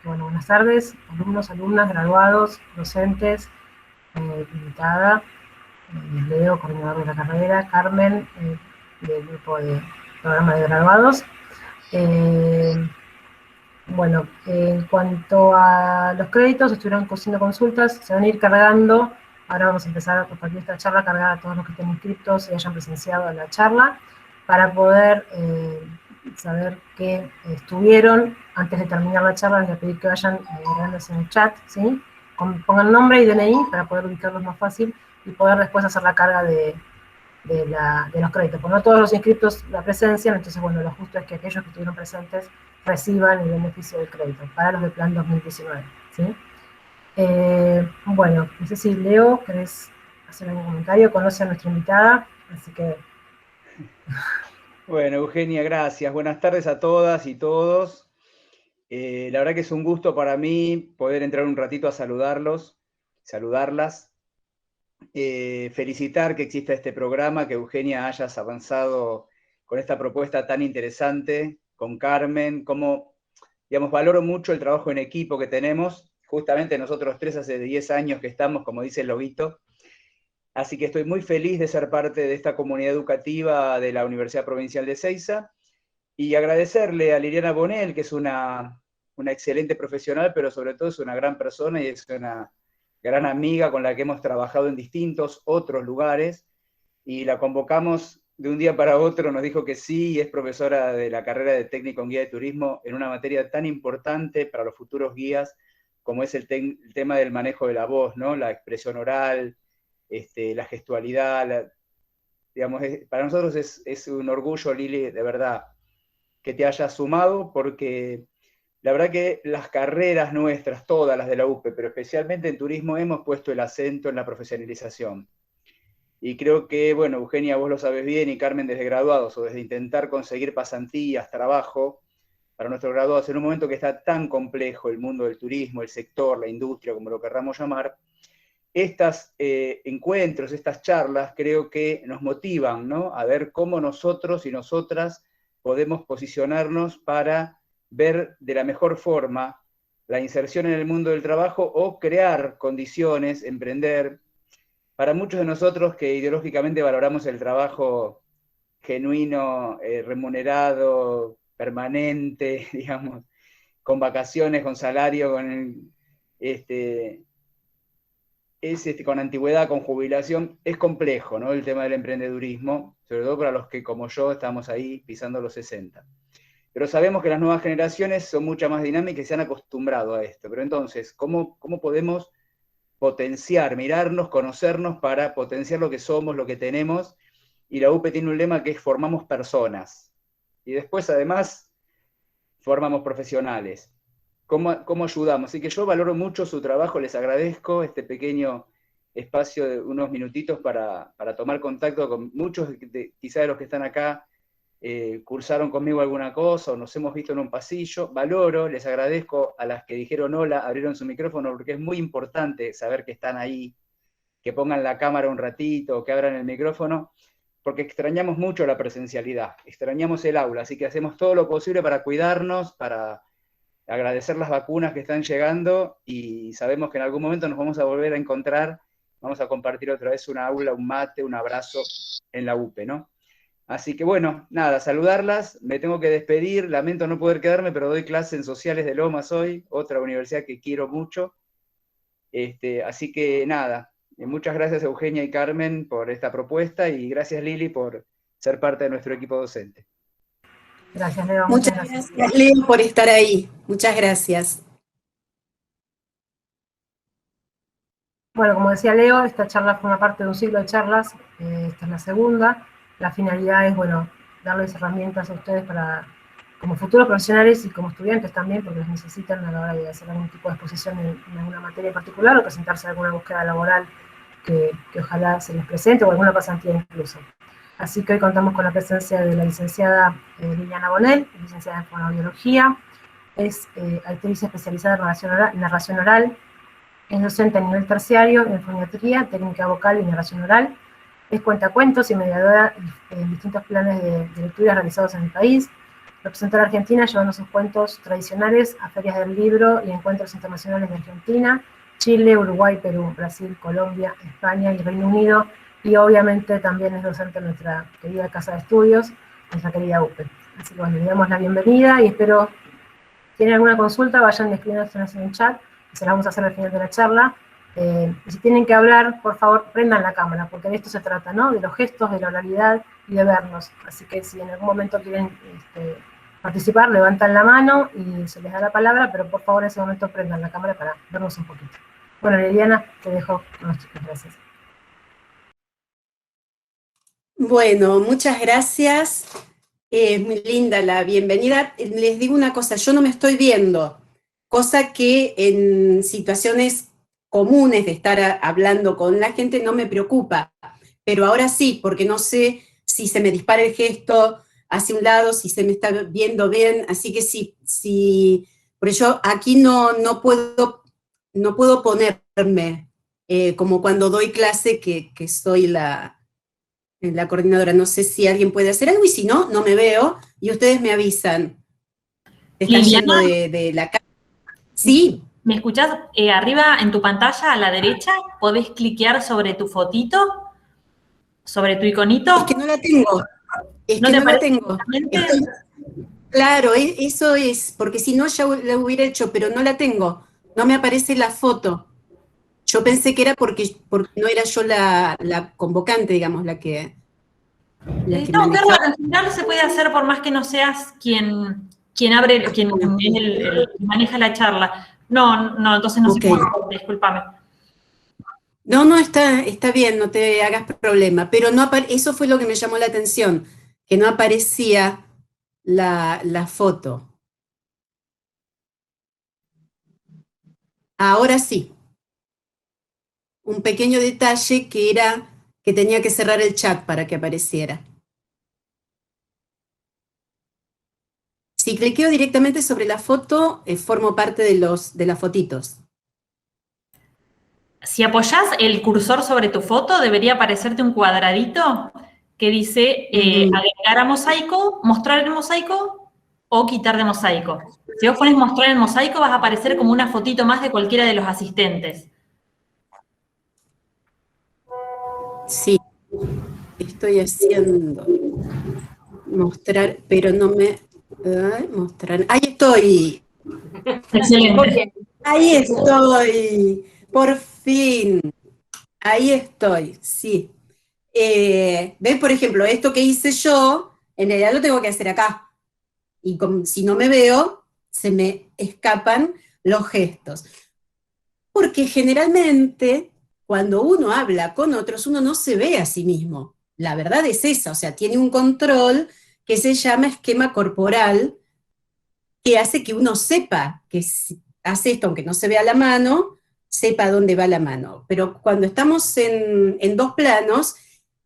bueno, buenas tardes, alumnos, alumnas, graduados, docentes, invitada, Leo, coordinador de la carrera, Carmen, del grupo de programa de graduados. Bueno, en cuanto a los créditos, estuvieron haciendo consultas, se van a ir cargando. Ahora vamos a empezar a compartir esta charla, cargar a todos los que estén inscritos y hayan presenciado la charla, para poder saber que estuvieron. Antes de terminar la charla, les voy a pedir que vayan agregándose en el chat, ¿sí? Pongan nombre y DNI para poder ubicarlos más fácil y poder después hacer la carga de los créditos. Porque no todos los inscritos la presencian, entonces, bueno, lo justo es que aquellos que estuvieron presentes reciban el beneficio del crédito para los del plan 2019, ¿sí? Bueno, no sé si Leo, ¿querés hacer algún comentario? Conoce a nuestra invitada, así que... Bueno, Eugenia, gracias. Buenas tardes a todas y todos. La verdad que es un gusto para mí poder entrar un ratito a saludarlas. Felicitar que exista este programa, que Eugenia hayas avanzado con esta propuesta tan interesante, con Carmen, como, digamos, valoro mucho el trabajo en equipo que tenemos. Justamente nosotros tres hace 10 años que estamos, como dice el loguito. Así que estoy muy feliz de ser parte de esta comunidad educativa de la Universidad Provincial de Ezeiza, y agradecerle a Liliana Bonel, que es una excelente profesional, pero sobre todo es una gran persona y es una gran amiga con la que hemos trabajado en distintos otros lugares, y la convocamos de un día para otro, nos dijo que sí, y es profesora de la carrera de técnico en guía de turismo en una materia tan importante para los futuros guías como es el tema del manejo de la voz, ¿no? La expresión oral, la gestualidad, digamos, para nosotros es un orgullo, Lili, de verdad, que te hayas sumado, porque la verdad que las carreras nuestras, todas las de la UPE, pero especialmente en turismo, hemos puesto el acento en la profesionalización. Y creo que, bueno, Eugenia, vos lo sabes bien, y Carmen desde graduados, o desde intentar conseguir pasantías, trabajo, para nuestros graduados, en un momento que está tan complejo el mundo del turismo, el sector, la industria, como lo querramos llamar, estos encuentros, estas charlas, creo que nos motivan, ¿no? A ver cómo nosotros y nosotras podemos posicionarnos para ver de la mejor forma la inserción en el mundo del trabajo o crear condiciones, emprender. Para muchos de nosotros que ideológicamente valoramos el trabajo genuino, remunerado, permanente, digamos, con vacaciones, con salario, con antigüedad, con jubilación, es complejo, ¿no? El tema del emprendedurismo, sobre todo para los que, como yo, estamos ahí pisando los 60. Pero sabemos que las nuevas generaciones son mucho más dinámicas y se han acostumbrado a esto. Pero entonces, ¿cómo podemos potenciar, mirarnos, conocernos para potenciar lo que somos, lo que tenemos? Y la UPE tiene un lema que es formamos personas. Y después, además, formamos profesionales. ¿Cómo ayudamos? Así que yo valoro mucho su trabajo, les agradezco este pequeño espacio de unos minutitos para tomar contacto con muchos, quizá de los que están acá, cursaron conmigo alguna cosa o nos hemos visto en un pasillo. Valoro, les agradezco a las que dijeron hola, abrieron su micrófono, porque es muy importante saber que están ahí, que pongan la cámara un ratito, que abran el micrófono, porque extrañamos mucho la presencialidad, extrañamos el aula, así que hacemos todo lo posible para cuidarnos, para agradecer las vacunas que están llegando, y sabemos que en algún momento nos vamos a volver a encontrar, vamos a compartir otra vez una aula, un mate, un abrazo en la UPE, ¿no? Así que bueno, nada, saludarlas, me tengo que despedir, lamento no poder quedarme, pero doy clases en Sociales de Lomas hoy, otra universidad que quiero mucho. Así que nada, muchas gracias Eugenia y Carmen por esta propuesta, y gracias Lili por ser parte de nuestro equipo docente. Gracias, Leo. Muchas gracias, Leo, por estar ahí. Muchas gracias. Bueno, como decía Leo, esta charla forma parte de un ciclo de charlas, esta es la segunda. La finalidad es, bueno, darles herramientas a ustedes para, como futuros profesionales y como estudiantes también, porque las necesitan a la hora de hacer algún tipo de exposición en alguna materia en particular o presentarse a alguna búsqueda laboral que ojalá se les presente, o alguna pasantía incluso. Así que hoy contamos con la presencia de la licenciada Liliana Bonel, licenciada en fonoaudiología, es actriz especializada en narración oral, es docente a nivel terciario en foniatría, técnica vocal y narración oral, es cuentacuentos y mediadora en distintos planes de lectura realizados en el país, representó a la Argentina llevando sus cuentos tradicionales a ferias del libro y encuentros internacionales de Argentina, Chile, Uruguay, Perú, Brasil, Colombia, España y Reino Unido, y obviamente también es docente de nuestra querida Casa de Estudios, nuestra querida UPE. Así que bueno, le damos la bienvenida y espero, si tienen alguna consulta, vayan escribiéndonos en el chat, y se la vamos a hacer al final de la charla. Y si tienen que hablar, por favor, prendan la cámara, porque de esto se trata, ¿no? De los gestos, de la oralidad y de vernos. Así que si en algún momento quieren participar, levantan la mano y se les da la palabra, pero por favor en ese momento prendan la cámara para vernos un poquito. Bueno, Liliana, te dejo con los chicos. Gracias. Bueno, muchas gracias. Es muy linda la bienvenida. Les digo una cosa, yo no me estoy viendo, cosa que en situaciones comunes de estar hablando con la gente no me preocupa, pero ahora sí, porque no sé si se me dispara el gesto hacia un lado, si se me está viendo bien, así que sí, por eso aquí no puedo ponerme como cuando doy clase que soy la coordinadora. No sé si alguien puede hacer algo y si no, no me veo y ustedes me avisan. ¿Te está yendo Liliana, de la casa? Sí. ¿me escuchás? Arriba en tu pantalla a la derecha podés cliquear sobre tu fotito, sobre tu iconito. Es que no la tengo. Es ¿No que te no la aparece tengo. directamente? Claro, eso es, porque si no ya la hubiera hecho, pero no la tengo. No me aparece la foto. Yo pensé que era porque no era yo la convocante, digamos, la que No, qué manejaba. raro, en general se puede hacer por más que no seas quien abre, quien es el que maneja la charla. No, entonces no sé Ok. cómo hacer, discúlpame. No, está bien, no te hagas problema, pero no eso fue lo que me llamó la atención, que no aparecía la foto. Ahora sí, un pequeño detalle que era que tenía que cerrar el chat para que apareciera. Si cliqueo directamente sobre la foto, formo parte de las fotitos. Si apoyás el cursor sobre tu foto, debería aparecerte un cuadradito que dice agregar a mosaico, mostrar el mosaico o quitar de mosaico. Si vos pones mostrar el mosaico, vas a aparecer como una fotito más de cualquiera de los asistentes. Sí, estoy haciendo mostrar, pero no me... mostrar. Ahí estoy. Excelente. Ahí estoy. Por fin. Ahí estoy, sí. ¿Ves, por ejemplo, esto que hice yo, en realidad lo tengo que hacer acá. Y si no me veo, se me escapan los gestos. Porque generalmente, cuando uno habla con otros, uno no se ve a sí mismo. La verdad es esa, o sea, tiene un control que se llama esquema corporal, que hace que uno sepa que si hace esto, aunque no se vea la mano, sepa dónde va la mano. Pero cuando estamos en dos planos,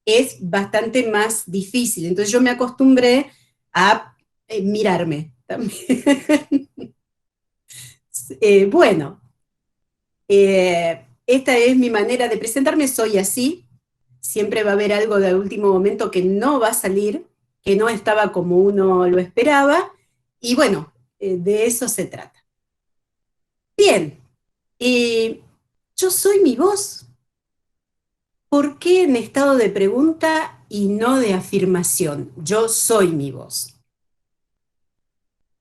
es bastante más difícil. Entonces yo me acostumbré a mirarme también. Bueno, esta es mi manera de presentarme, soy así. Siempre va a haber algo de último momento que no va a salir, que no estaba como uno lo esperaba. Y bueno, de eso se trata. Bien, yo soy mi voz. ¿Por qué en estado de pregunta y no de afirmación? Yo soy mi voz.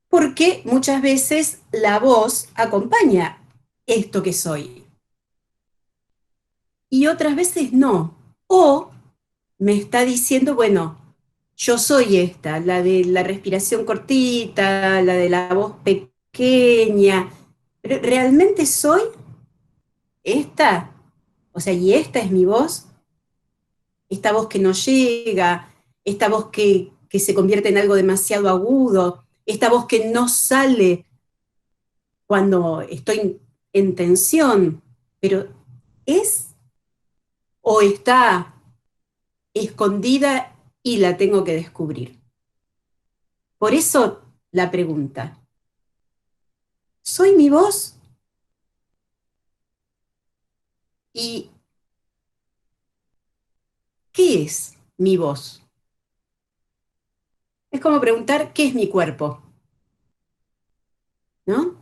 Porque muchas veces la voz acompaña esto que soy. Y otras veces no. O me está diciendo, bueno, yo soy esta, la de la respiración cortita, la de la voz pequeña. ¿Pero realmente soy esta? O sea, ¿y esta es mi voz? Esta voz que no llega, esta voz que se convierte en algo demasiado agudo, esta voz que no sale cuando estoy en tensión, pero ¿es o está escondida y la tengo que descubrir? Por eso la pregunta, ¿soy mi voz? ¿Y qué es mi voz? Es como preguntar, ¿qué es mi cuerpo? ¿No?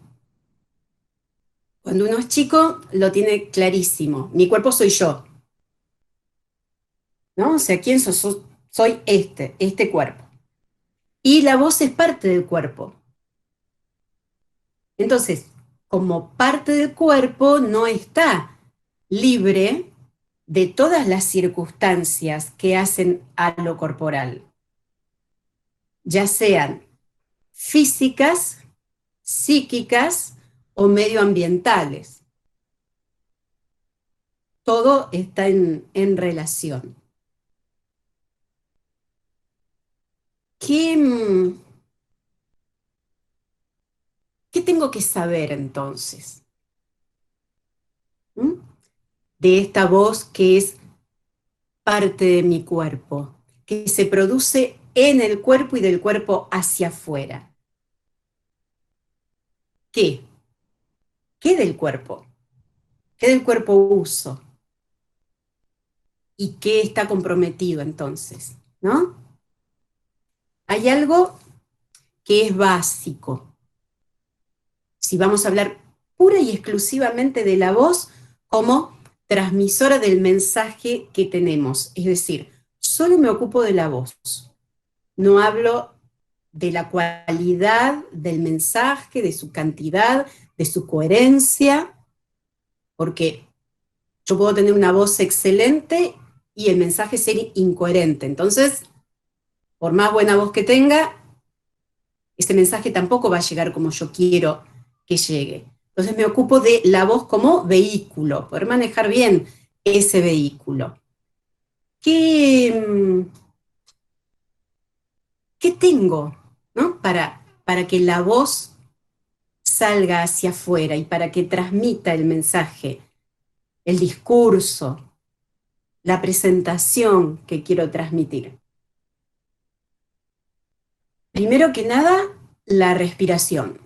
Cuando uno es chico, lo tiene clarísimo. Mi cuerpo soy yo. ¿No? O sea, ¿quién soy? Soy este cuerpo. Y la voz es parte del cuerpo. Entonces, como parte del cuerpo, no está libre de todas las circunstancias que hacen a lo corporal, ya sean físicas, psíquicas o medioambientales. Todo está en relación. ¿Qué tengo que saber entonces? ¿Mm? De esta voz que es parte de mi cuerpo, que se produce en el cuerpo y del cuerpo hacia afuera. ¿Qué? ¿Qué del cuerpo? ¿Qué del cuerpo uso? ¿Y qué está comprometido entonces? ¿No? Hay algo que es básico. Si vamos a hablar pura y exclusivamente de la voz como transmisora del mensaje que tenemos, es decir, solo me ocupo de la voz. No hablo de la cualidad del mensaje, de su cantidad, de su coherencia, porque yo puedo tener una voz excelente y el mensaje ser incoherente. Entonces, por más buena voz que tenga, ese mensaje tampoco va a llegar como yo quiero que llegue. Entonces me ocupo de la voz como vehículo, poder manejar bien ese vehículo. ¿Qué tengo, ¿no? para que la voz salga hacia afuera y para que transmita el mensaje, el discurso, la presentación que quiero transmitir? Primero que nada, la respiración.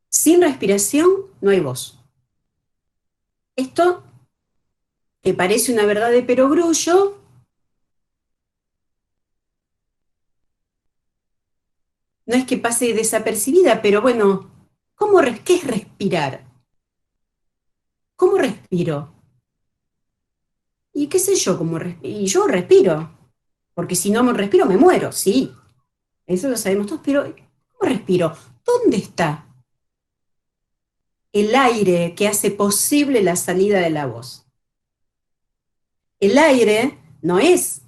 Sin respiración no hay voz. Esto, que parece una verdad de perogrullo, no es que pase desapercibida, pero bueno, ¿qué es respirar? ¿Cómo respiro? Y qué sé yo, y yo respiro, porque si no me respiro me muero, sí, eso lo sabemos todos, pero ¿cómo respiro? ¿Dónde está el aire que hace posible la salida de la voz? El aire no es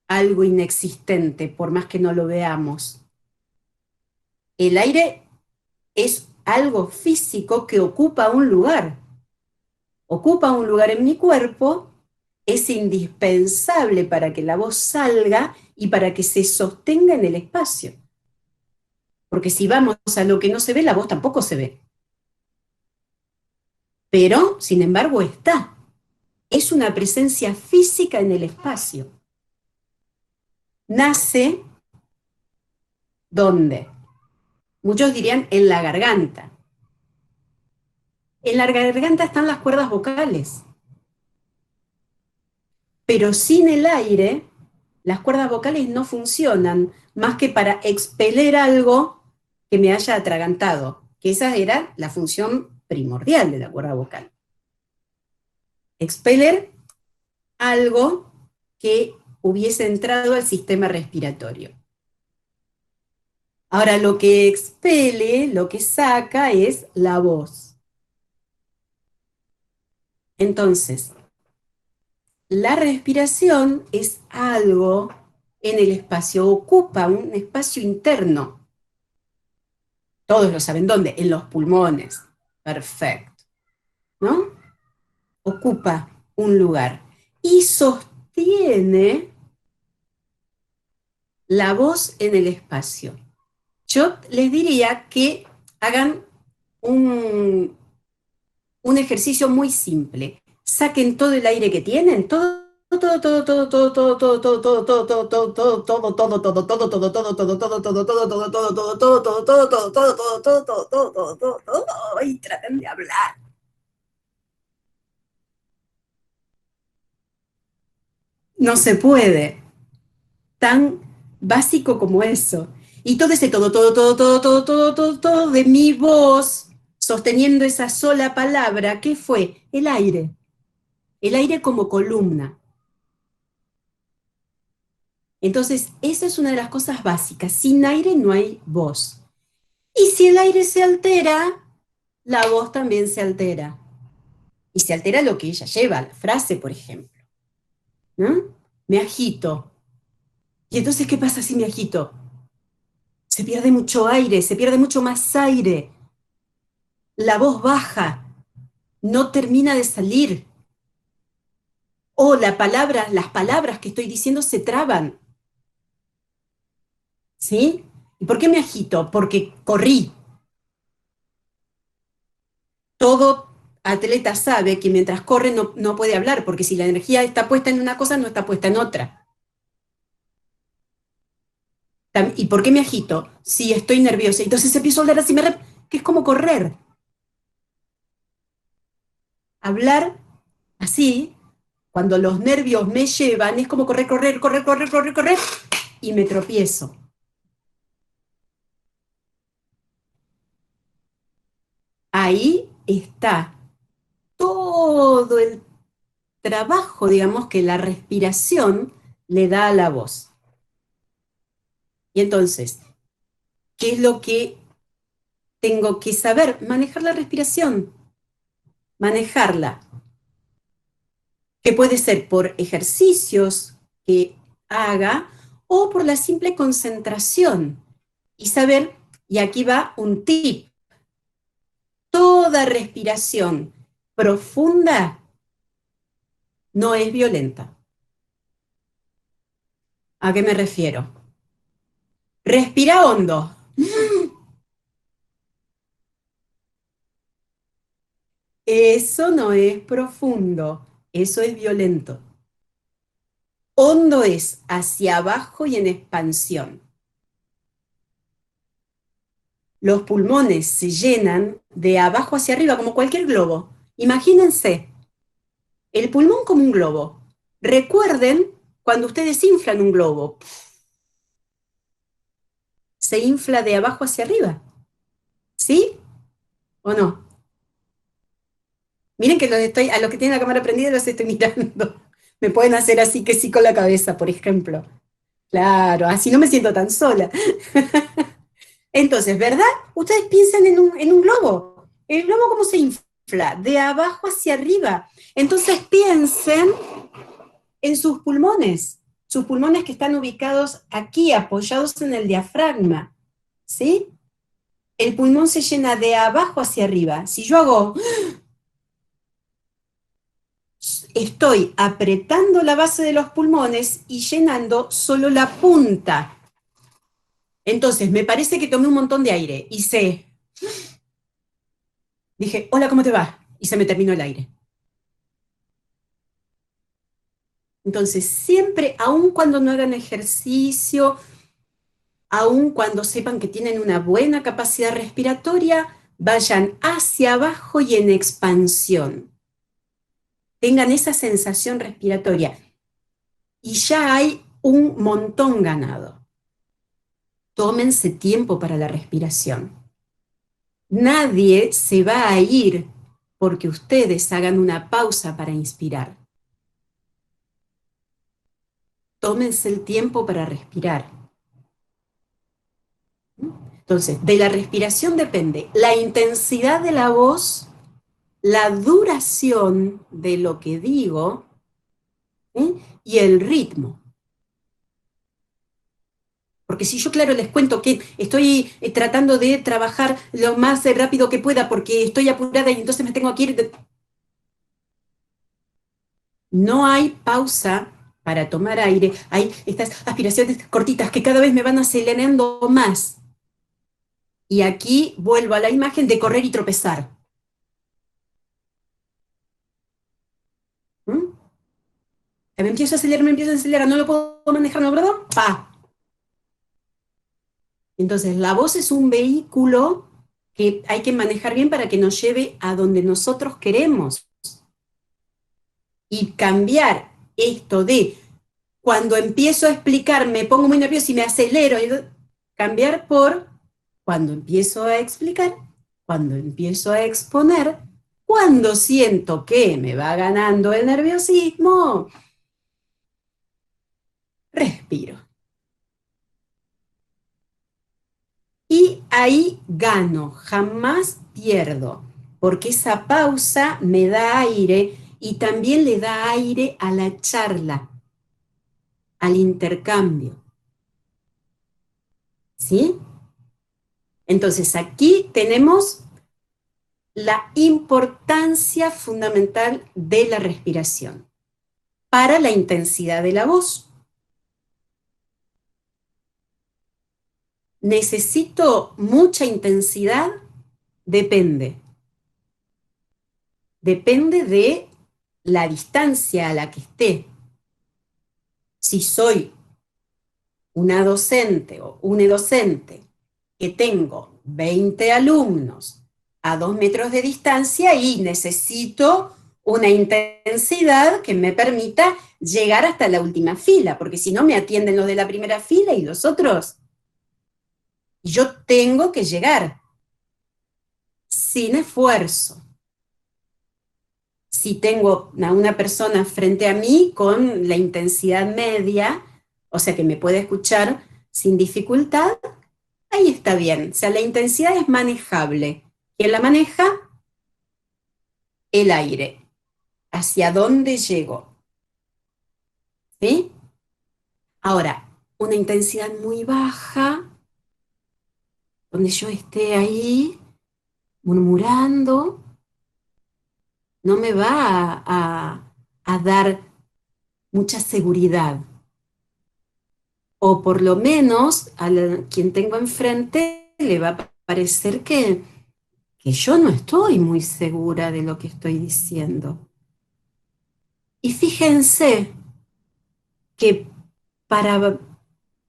algo inexistente, por más que no lo veamos. El aire es algo físico que ocupa un lugar. Ocupa un lugar en mi cuerpo, es indispensable para que la voz salga y para que se sostenga en el espacio. Porque si vamos a lo que no se ve, la voz tampoco se ve. Pero, sin embargo, está. Es una presencia física en el espacio. Nace, ¿dónde? Muchos dirían en la garganta. En la garganta están las cuerdas vocales. Pero sin el aire, las cuerdas vocales no funcionan más que para expeler algo que me haya atragantado, que esa era la función primordial de la cuerda vocal. Expeler algo que hubiese entrado al sistema respiratorio. Ahora, lo que expele, lo que saca es la voz. Entonces, la respiración es algo en el espacio, ocupa un espacio interno. Todos lo saben, ¿dónde? En los pulmones. Perfecto. ¿No? Ocupa un lugar. Y sostiene la voz en el espacio. Yo les diría que hagan un ejercicio muy simple. Saquen todo el aire que tienen, todo y traten de hablar. No se puede. Tan básico como eso. Y todo ese todo de mi voz, sosteniendo esa sola palabra, ¿qué fue? El aire. El aire como columna. Entonces, esa es una de las cosas básicas. Sin aire no hay voz. Y si el aire se altera, la voz también se altera. Y se altera lo que ella lleva, la frase, por ejemplo. ¿No? Me agito. ¿Y entonces qué pasa si me agito? Se pierde mucho aire, se pierde mucho más aire. La voz baja, no termina de salir. O las palabras que estoy diciendo se traban. ¿Sí? ¿Y por qué me agito? Porque corrí. Todo atleta sabe que mientras corre no puede hablar, porque si la energía está puesta en una cosa, no está puesta en otra. ¿Y por qué me agito? Si estoy nerviosa. Entonces empiezo a hablar así, que es como correr. Hablar así, cuando los nervios me llevan, es como correr, y me tropiezo. Ahí está todo el trabajo, digamos, que la respiración le da a la voz. Y entonces, ¿qué es lo que tengo que saber? Manejar la respiración. Manejarla. Que puede ser por ejercicios que haga o por la simple concentración. Y saber, y aquí va un tip, toda respiración profunda no es violenta. ¿A qué me refiero? Respira hondo. Eso no es profundo, eso es violento. Hondo es hacia abajo y en expansión. Los pulmones se llenan de abajo hacia arriba, como cualquier globo. Imagínense, el pulmón como un globo. Recuerden cuando ustedes inflan un globo. Se infla de abajo hacia arriba. ¿Sí? ¿O no? Miren que a los que tienen la cámara prendida los estoy mirando. Me pueden hacer así que sí con la cabeza, por ejemplo. Claro, así no me siento tan sola. Entonces, ¿verdad? Ustedes piensan en un globo. ¿El globo cómo se infla? De abajo hacia arriba. Entonces piensen en sus pulmones que están ubicados aquí, apoyados en el diafragma. ¿Sí? El pulmón se llena de abajo hacia arriba. Si yo hago, estoy apretando la base de los pulmones y llenando solo la punta. Entonces, me parece que tomé un montón de aire. Dije, hola, ¿cómo te va? Y se me terminó el aire. Entonces, siempre, aun cuando no hagan ejercicio, aun cuando sepan que tienen una buena capacidad respiratoria, vayan hacia abajo y en expansión. Tengan esa sensación respiratoria. Y ya hay un montón ganado. Tómense tiempo para la respiración. Nadie se va a ir porque ustedes hagan una pausa para inspirar. Tómense el tiempo para respirar. Entonces, de la respiración depende la intensidad de la voz, la duración de lo que digo, y el ritmo. Porque si yo, claro, les cuento que estoy tratando de trabajar lo más rápido que pueda porque estoy apurada y entonces me tengo que ir. No hay pausa para tomar aire. Hay estas aspiraciones cortitas que cada vez me van acelerando más. Y aquí vuelvo a la imagen de correr y tropezar. Me empiezo a acelerar, no lo puedo manejar, ¿no, verdad? ¡Pa! Entonces, la voz es un vehículo que hay que manejar bien para que nos lleve a donde nosotros queremos. Y cambiar esto de cuando empiezo a explicar me pongo muy nervioso y me acelero, cambiar por cuando empiezo a explicar, cuando empiezo a exponer, cuando siento que me va ganando el nerviosismo, respiro. Y ahí gano, jamás pierdo, porque esa pausa me da aire y también le da aire a la charla, al intercambio. ¿Sí? Entonces aquí tenemos la importancia fundamental de la respiración para la intensidad de la voz. ¿Necesito mucha intensidad? Depende. Depende de la distancia a la que esté. Si soy una docente o un docente que tengo 20 alumnos a 2 metros de distancia y necesito una intensidad que me permita llegar hasta la última fila, porque si no me atienden los de la primera fila y los otros. Yo tengo que llegar sin esfuerzo. Si tengo a una persona frente a mí con la intensidad media, o sea que me puede escuchar sin dificultad, ahí está bien. O sea, la intensidad es manejable. ¿Quién la maneja? El aire. ¿Hacia dónde llego? ¿Sí? Ahora, una intensidad muy baja, donde yo esté ahí murmurando, no me va a dar mucha seguridad. O por lo menos a quien tengo enfrente le va a parecer que yo no estoy muy segura de lo que estoy diciendo. Y fíjense que para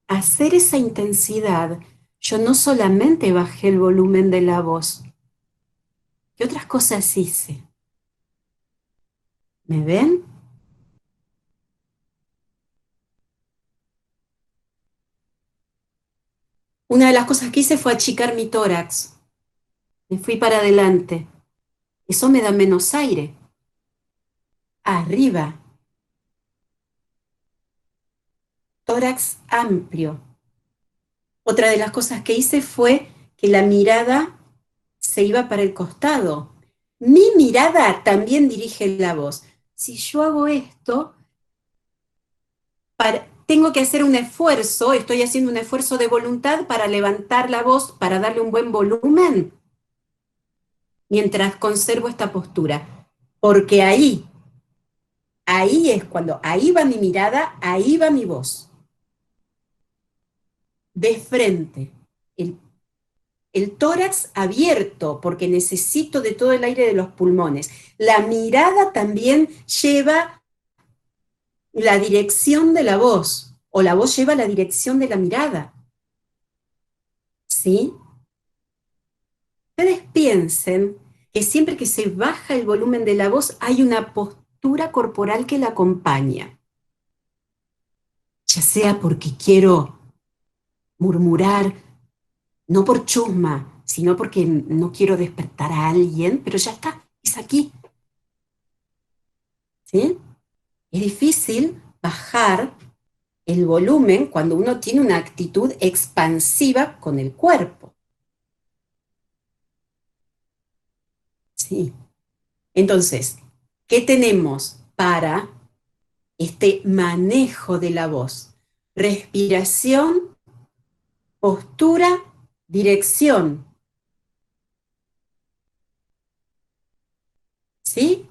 hacer esa intensidad, yo no solamente bajé el volumen de la voz, ¿qué otras cosas hice? ¿Me ven? Una de las cosas que hice fue achicar mi tórax. Me fui para adelante. Eso me da menos aire. Arriba. Tórax amplio. Otra de las cosas que hice fue que la mirada se iba para el costado. Mi mirada también dirige la voz. Si yo hago esto, tengo que hacer un esfuerzo, estoy haciendo un esfuerzo de voluntad para levantar la voz, para darle un buen volumen, mientras conservo esta postura. Porque ahí es cuando, ahí va mi mirada, ahí va mi voz. De frente, el tórax abierto, porque necesito de todo el aire de los pulmones. La mirada también lleva la dirección de la voz, o la voz lleva la dirección de la mirada. ¿Sí? Ustedes piensen que siempre que se baja el volumen de la voz hay una postura corporal que la acompaña. Ya sea porque quiero murmurar, no por chusma, sino porque no quiero despertar a alguien, pero ya está, es aquí. ¿Sí? Es difícil bajar el volumen cuando uno tiene una actitud expansiva con el cuerpo. Sí. Entonces, ¿qué tenemos para este manejo de la voz? Respiración, postura, dirección. ¿Sí?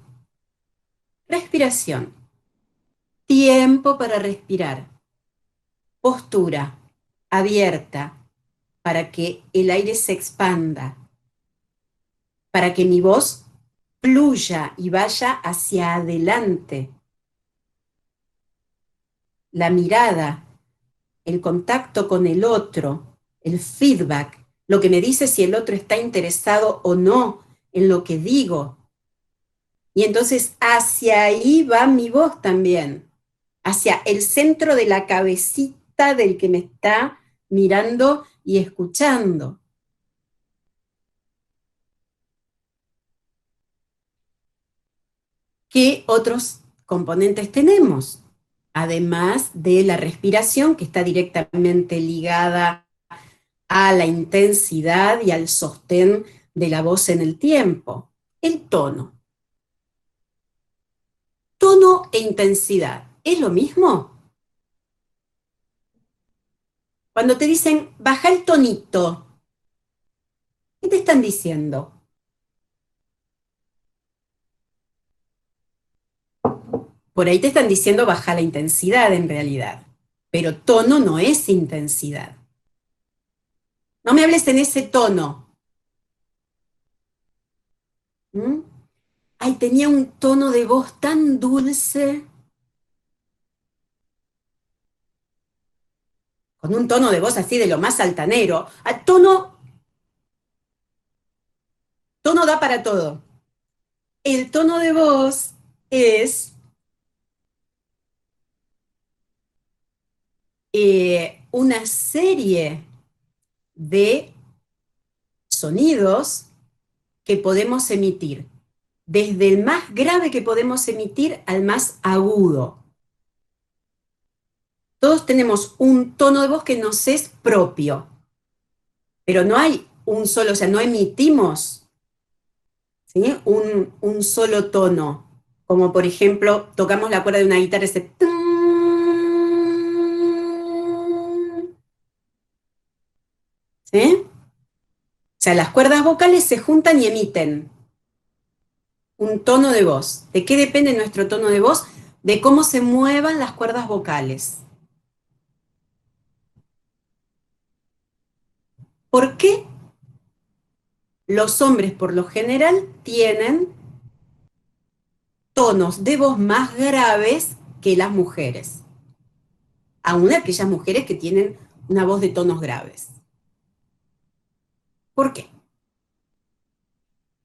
Respiración. Tiempo para respirar. Postura abierta para que el aire se expanda, para que mi voz fluya y vaya hacia adelante. La mirada, el contacto con el otro, el feedback, lo que me dice si el otro está interesado o no en lo que digo. Y entonces hacia ahí va mi voz también, hacia el centro de la cabecita del que me está mirando y escuchando. ¿Qué otros componentes tenemos? Además de la respiración, que está directamente ligada a la intensidad y al sostén de la voz en el tiempo. El tono. Tono e intensidad, ¿es lo mismo? Cuando te dicen, baja el tonito, ¿qué te están diciendo? Por ahí te están diciendo baja la intensidad en realidad, pero tono no es intensidad. No me hables en ese tono. ¿Mm? Ay, tenía un tono de voz tan dulce. Con un tono de voz así de lo más altanero. Tono da para todo. El tono de voz es una serie de sonidos que podemos emitir, desde el más grave que podemos emitir al más agudo. Todos tenemos un tono de voz que nos es propio, pero no hay un solo, o sea, no emitimos, ¿sí?, un solo tono, como por ejemplo, tocamos la cuerda de una guitarra, ese ¿sí? O sea, las cuerdas vocales se juntan y emiten un tono de voz. ¿De qué depende nuestro tono de voz? De cómo se muevan las cuerdas vocales. ¿Por qué los hombres por lo general tienen tonos de voz más graves que las mujeres? Aún aquellas mujeres que tienen una voz de tonos graves. ¿Por qué?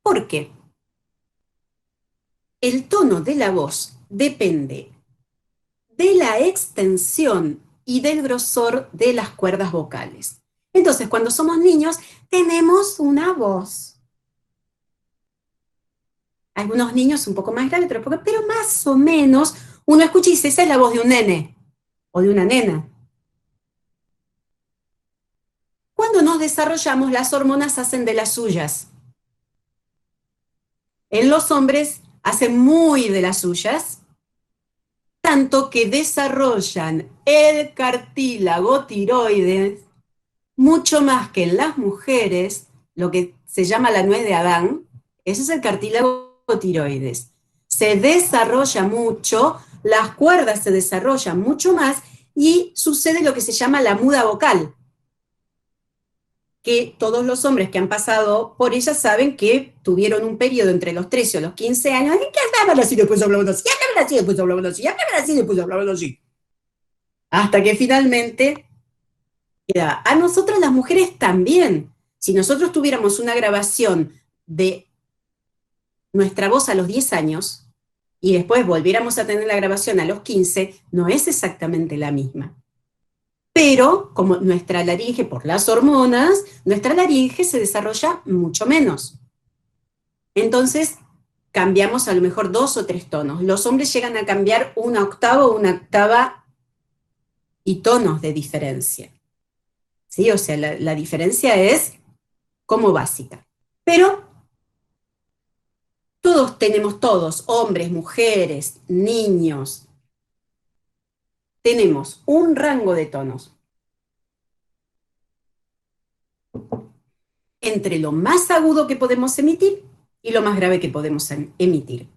Porque el tono de la voz depende de la extensión y del grosor de las cuerdas vocales. Entonces, cuando somos niños, tenemos una voz. Algunos niños un poco más graves, pero más o menos uno escucha y dice, esa es la voz de un nene o de una nena. Cuando nos desarrollamos, las hormonas hacen de las suyas. En los hombres hacen muy de las suyas, tanto que desarrollan el cartílago tiroides mucho más que en las mujeres, lo que se llama la nuez de Adán. Ese es el cartílago tiroides. Se desarrolla mucho, las cuerdas se desarrollan mucho más y sucede lo que se llama la muda vocal, que todos los hombres que han pasado por ella saben que tuvieron un periodo entre los 13 o los 15 años en que hablaban así, después hablaban así, hablaban así, después hablaban así, hablaban así, después hablaban así. Hasta que finalmente queda. A nosotras las mujeres también. Si nosotros tuviéramos una grabación de nuestra voz a los 10 años y después volviéramos a tener la grabación a los 15, no es exactamente la misma. Pero como nuestra laringe, por las hormonas, nuestra laringe se desarrolla mucho menos. Entonces, cambiamos a lo mejor 2 o 3 tonos. Los hombres llegan a cambiar una octava y tonos de diferencia. ¿Sí? O sea, la diferencia es como básica. Pero todos, hombres, mujeres, niños, tenemos un rango de tonos entre lo más agudo que podemos emitir y lo más grave que podemos emitir.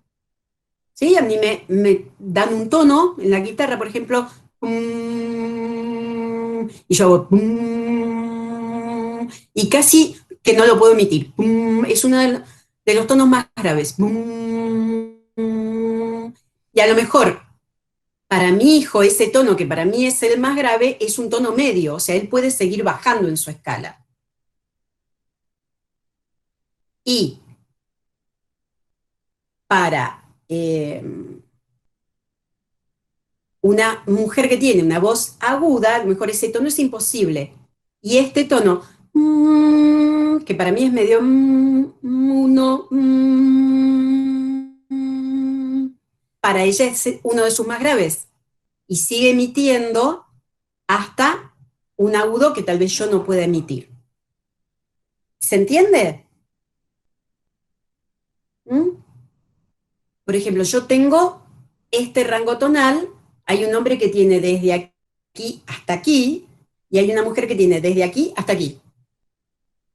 ¿Sí? A mí me dan un tono en la guitarra, por ejemplo, y yo hago, y casi que no lo puedo emitir. Es uno de los tonos más graves. Y a lo mejor, para mi hijo, ese tono que para mí es el más grave, es un tono medio, o sea, él puede seguir bajando en su escala. Y para una mujer que tiene una voz aguda, a lo mejor ese tono es imposible. Y este tono, que para mí es medio uno, para ella es uno de sus más graves. Y sigue emitiendo hasta un agudo que tal vez yo no pueda emitir. ¿Se entiende? Por ejemplo, yo tengo este rango tonal, hay un hombre que tiene desde aquí hasta aquí, y hay una mujer que tiene desde aquí hasta aquí,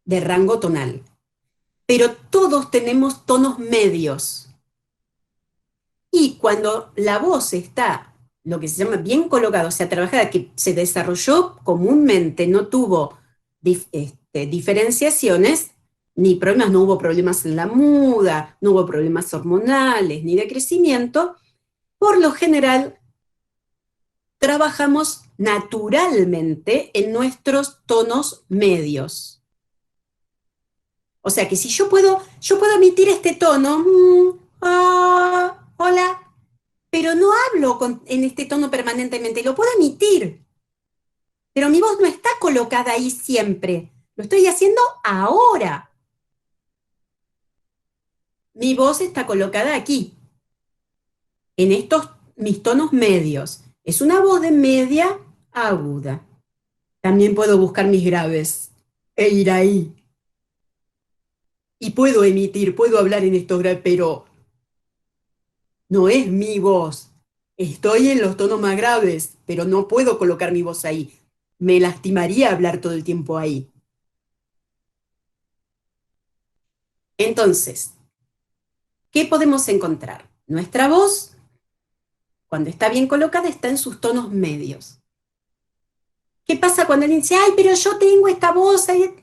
de rango tonal. Pero todos tenemos tonos medios. Y cuando la voz está, lo que se llama bien colocada, o sea, trabajada, que se desarrolló comúnmente, no tuvo diferenciaciones, ni problemas, no hubo problemas en la muda, no hubo problemas hormonales, ni de crecimiento, por lo general trabajamos naturalmente en nuestros tonos medios. O sea que si yo puedo emitir este tono, hola, pero no hablo en este tono permanentemente, lo puedo emitir, pero mi voz no está colocada ahí siempre, lo estoy haciendo ahora. Mi voz está colocada aquí, en estos mis tonos medios. Es una voz de media aguda. También puedo buscar mis graves e ir ahí. Y puedo emitir, puedo hablar en estos graves, pero no es mi voz. Estoy en los tonos más graves, pero no puedo colocar mi voz ahí. Me lastimaría hablar todo el tiempo ahí. Entonces, ¿qué podemos encontrar? Nuestra voz, cuando está bien colocada, está en sus tonos medios. ¿Qué pasa cuando alguien dice, ay, pero yo tengo esta voz ahí?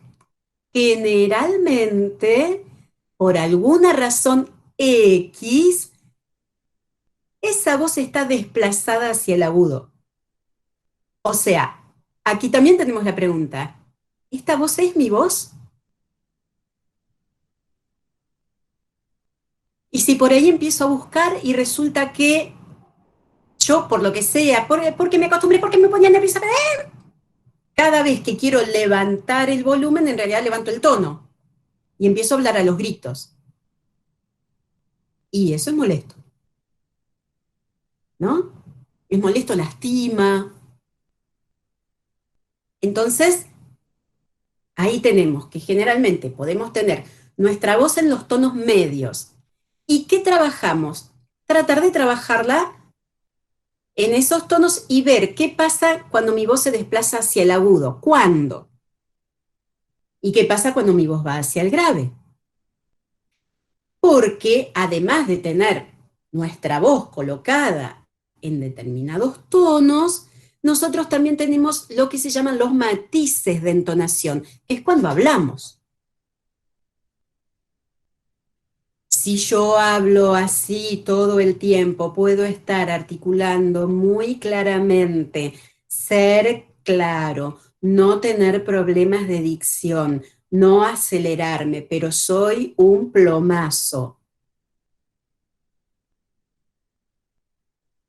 Generalmente, por alguna razón X, esa voz está desplazada hacia el agudo. O sea, aquí también tenemos la pregunta, ¿esta voz es mi voz? Y si por ahí empiezo a buscar y resulta que yo, por lo que sea, porque me acostumbré, porque me ponía nerviosa, cada vez que quiero levantar el volumen, en realidad levanto el tono y empiezo a hablar a los gritos. Y eso es molesto, ¿no? Es molesto, lastima. Entonces, ahí tenemos que generalmente podemos tener nuestra voz en los tonos medios. ¿Y qué trabajamos? Tratar de trabajarla en esos tonos y ver qué pasa cuando mi voz se desplaza hacia el agudo. ¿Cuándo? ¿Y qué pasa cuando mi voz va hacia el grave? Porque además de tener nuestra voz colocada en determinados tonos, nosotros también tenemos lo que se llaman los matices de entonación, que es cuando hablamos. Si yo hablo así todo el tiempo, puedo estar articulando muy claramente, ser claro, no tener problemas de dicción, no acelerarme, pero soy un plomazo.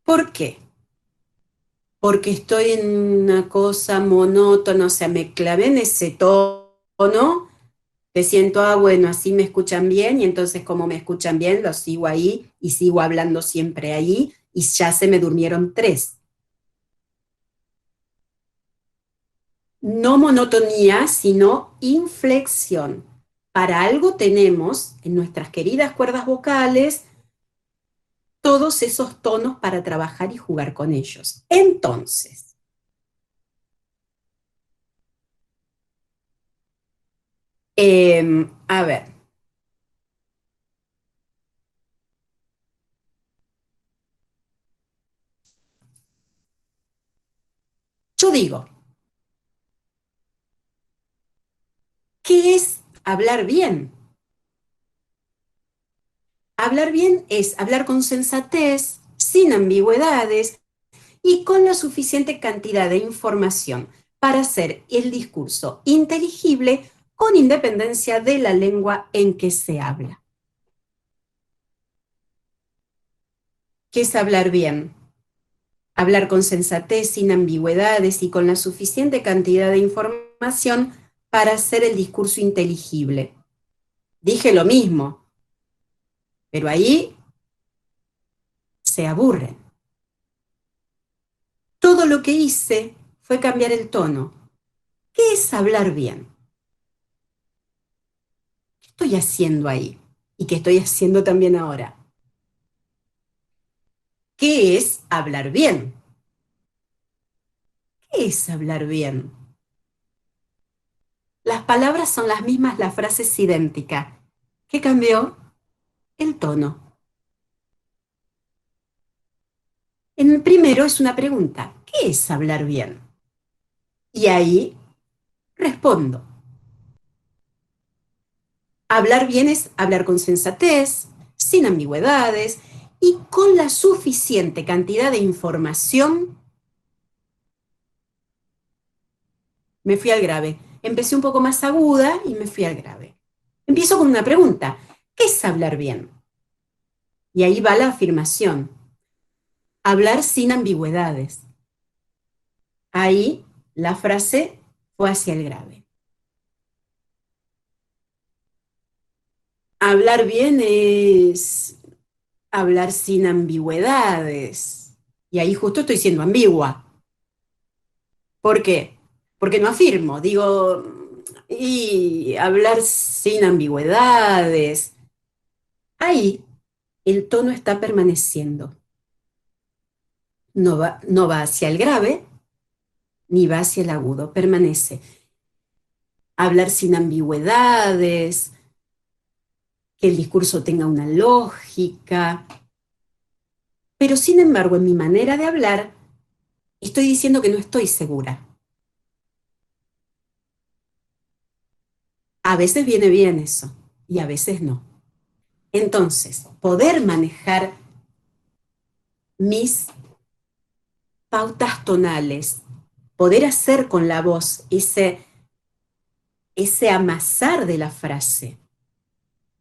¿Por qué? Porque estoy en una cosa monótona, o sea, me clavé en ese tono, te siento, bueno, así me escuchan bien, y entonces como me escuchan bien, lo sigo ahí, y sigo hablando siempre ahí, y ya se me durmieron 3. No monotonía, sino inflexión. Para algo tenemos en nuestras queridas cuerdas vocales todos esos tonos para trabajar y jugar con ellos. Entonces, a ver. Yo digo, ¿qué es hablar bien? Hablar bien es hablar con sensatez, sin ambigüedades y con la suficiente cantidad de información para hacer el discurso inteligible con independencia de la lengua en que se habla. ¿Qué es hablar bien? hablar con sensatez, sin ambigüedades y con la suficiente cantidad de información para hacer el discurso inteligible. Dije lo mismo, pero ahí se aburren. Todo lo que hice fue cambiar el tono. ¿Qué es hablar bien? ¿Qué estoy haciendo ahí? ¿Y qué estoy haciendo también ahora? ¿Qué es hablar bien? ¿Qué es hablar bien? Las palabras son las mismas, la frase es idéntica. ¿Qué cambió? El tono. En el primero es una pregunta. ¿Qué es hablar bien? Y ahí respondo. Hablar bien es hablar con sensatez, sin ambigüedades y con la suficiente cantidad de información. Me fui al grave. Empecé un poco más aguda y me fui al grave. Empiezo con una pregunta. ¿Qué es hablar bien? Y ahí va la afirmación. Hablar sin ambigüedades. Ahí la frase fue hacia el grave. Hablar bien es hablar sin ambigüedades. Y ahí justo estoy siendo ambigua. ¿Por qué? Porque no afirmo, digo, y hablar sin ambigüedades. Ahí el tono está permaneciendo. No va hacia el grave, ni va hacia el agudo, permanece. Hablar sin ambigüedades, que el discurso tenga una lógica. Pero sin embargo, en mi manera de hablar, estoy diciendo que no estoy segura. A veces viene bien eso, y a veces no. Entonces, poder manejar mis pautas tonales, poder hacer con la voz ese amasar de la frase.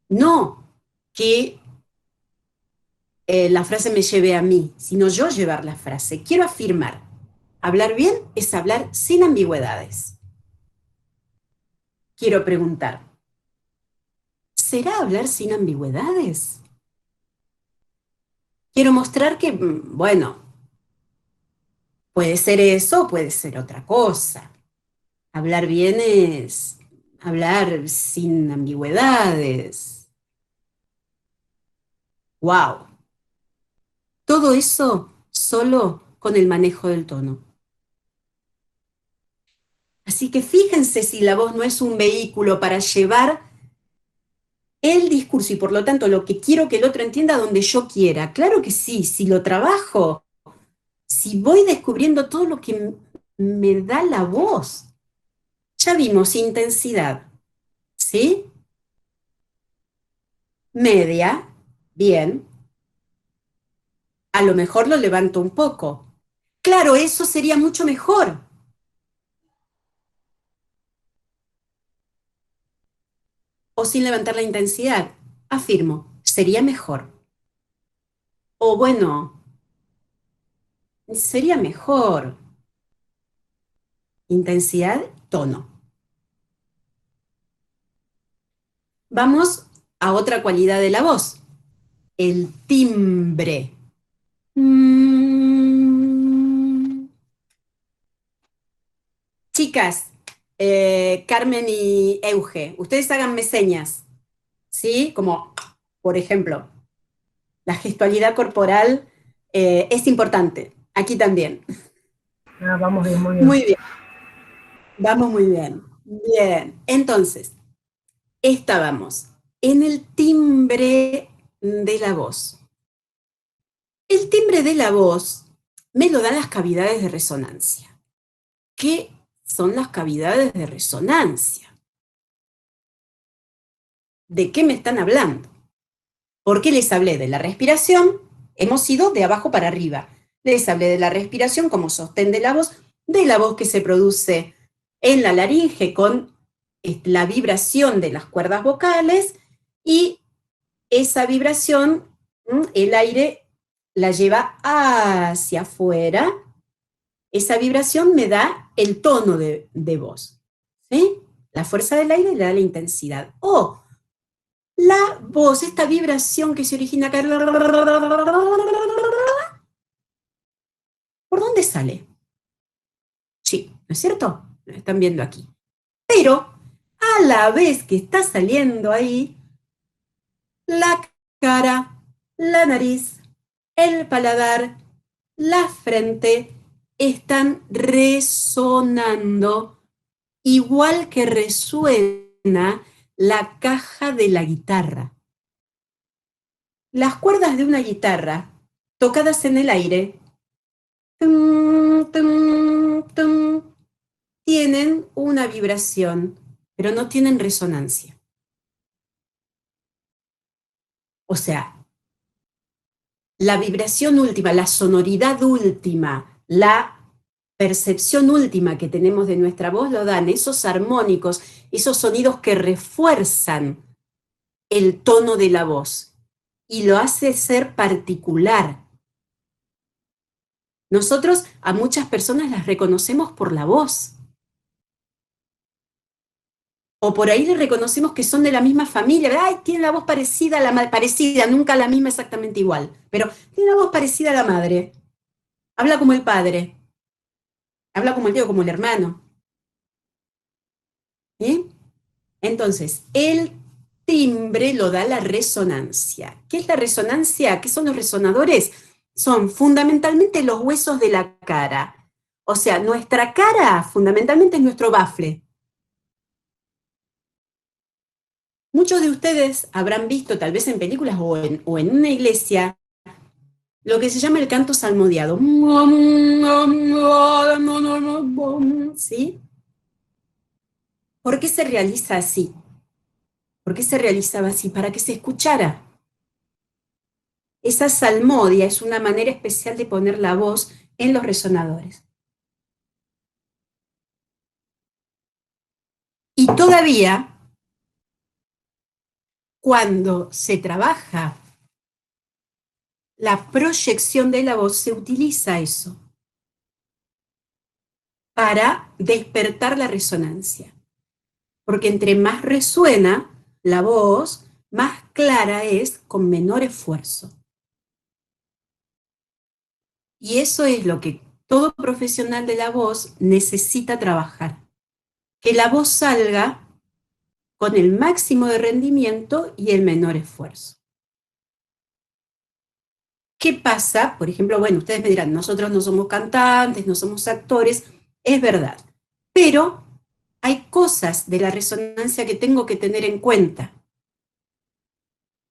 No que la frase me lleve a mí, sino yo llevar la frase. Quiero afirmar, hablar bien es hablar sin ambigüedades. Quiero preguntar, ¿será hablar sin ambigüedades? Quiero mostrar que, bueno, puede ser eso, puede ser otra cosa. Hablar bien es hablar sin ambigüedades. ¡Wow! Todo eso solo con el manejo del tono. Así que fíjense si la voz no es un vehículo para llevar el discurso y por lo tanto lo que quiero que el otro entienda donde yo quiera. Claro que sí, si lo trabajo, si voy descubriendo todo lo que me da la voz. Ya vimos intensidad, ¿sí? Media, bien. A lo mejor lo levanto un poco. Claro, eso sería mucho mejor. O sin levantar la intensidad. Afirmo, sería mejor. O bueno, sería mejor. Intensidad, tono. Vamos a otra cualidad de la voz. El timbre. Chicas, Carmen y Euge, ustedes háganme señas, ¿sí? Como, por ejemplo, la gestualidad corporal es importante. Aquí también. Ah, vamos bien, muy bien. Muy bien. Vamos muy bien. Bien. Entonces, estábamos en el timbre de la voz. El timbre de la voz me lo dan las cavidades de resonancia. ¿Qué son las cavidades de resonancia? ¿De qué me están hablando? Porque les hablé de la respiración, hemos ido de abajo para arriba. Les hablé de la respiración como sostén de la voz que se produce en la laringe con la vibración de las cuerdas vocales y esa vibración, el aire la lleva hacia afuera, esa vibración me da el tono de voz, ¿sí? La fuerza del aire le da la intensidad. O la voz, esta vibración que se origina acá, ¿por dónde sale? Sí, ¿no es cierto? Lo están viendo aquí. Pero a la vez que está saliendo ahí, la cara, la nariz, el paladar, la frente están resonando igual que resuena la caja de la guitarra. Las cuerdas de una guitarra tocadas en el aire tum, tum, tum, tienen una vibración, pero no tienen resonancia. O sea, la vibración última, la sonoridad última, la percepción última que tenemos de nuestra voz lo dan esos armónicos, esos sonidos que refuerzan el tono de la voz y lo hace ser particular. Nosotros a muchas personas las reconocemos por la voz. O por ahí les reconocemos que son de la misma familia. Ay, tiene la voz parecida a la parecida, nunca la misma exactamente igual, pero tiene la voz parecida a la madre. Habla como el padre. Habla como el tío, como el hermano. ¿Sí? Entonces, el timbre lo da la resonancia. ¿Qué es la resonancia? ¿Qué son los resonadores? Son fundamentalmente los huesos de la cara. O sea, nuestra cara fundamentalmente es nuestro bafle. Muchos de ustedes habrán visto, tal vez en películas o en una iglesia, lo que se llama el canto salmodiado. ¿Sí? ¿Por qué se realiza así? ¿Por qué se realizaba así? Para que se escuchara. Esa salmodia es una manera especial de poner la voz en los resonadores. Y todavía, cuando se trabaja la proyección de la voz, se utiliza eso para despertar la resonancia. Porque entre más resuena la voz, más clara es con menor esfuerzo. Y eso es lo que todo profesional de la voz necesita trabajar. Que la voz salga con el máximo de rendimiento y el menor esfuerzo. ¿Qué pasa? Por ejemplo, bueno, ustedes me dirán, nosotros no somos cantantes, no somos actores, es verdad, pero hay cosas de la resonancia que tengo que tener en cuenta.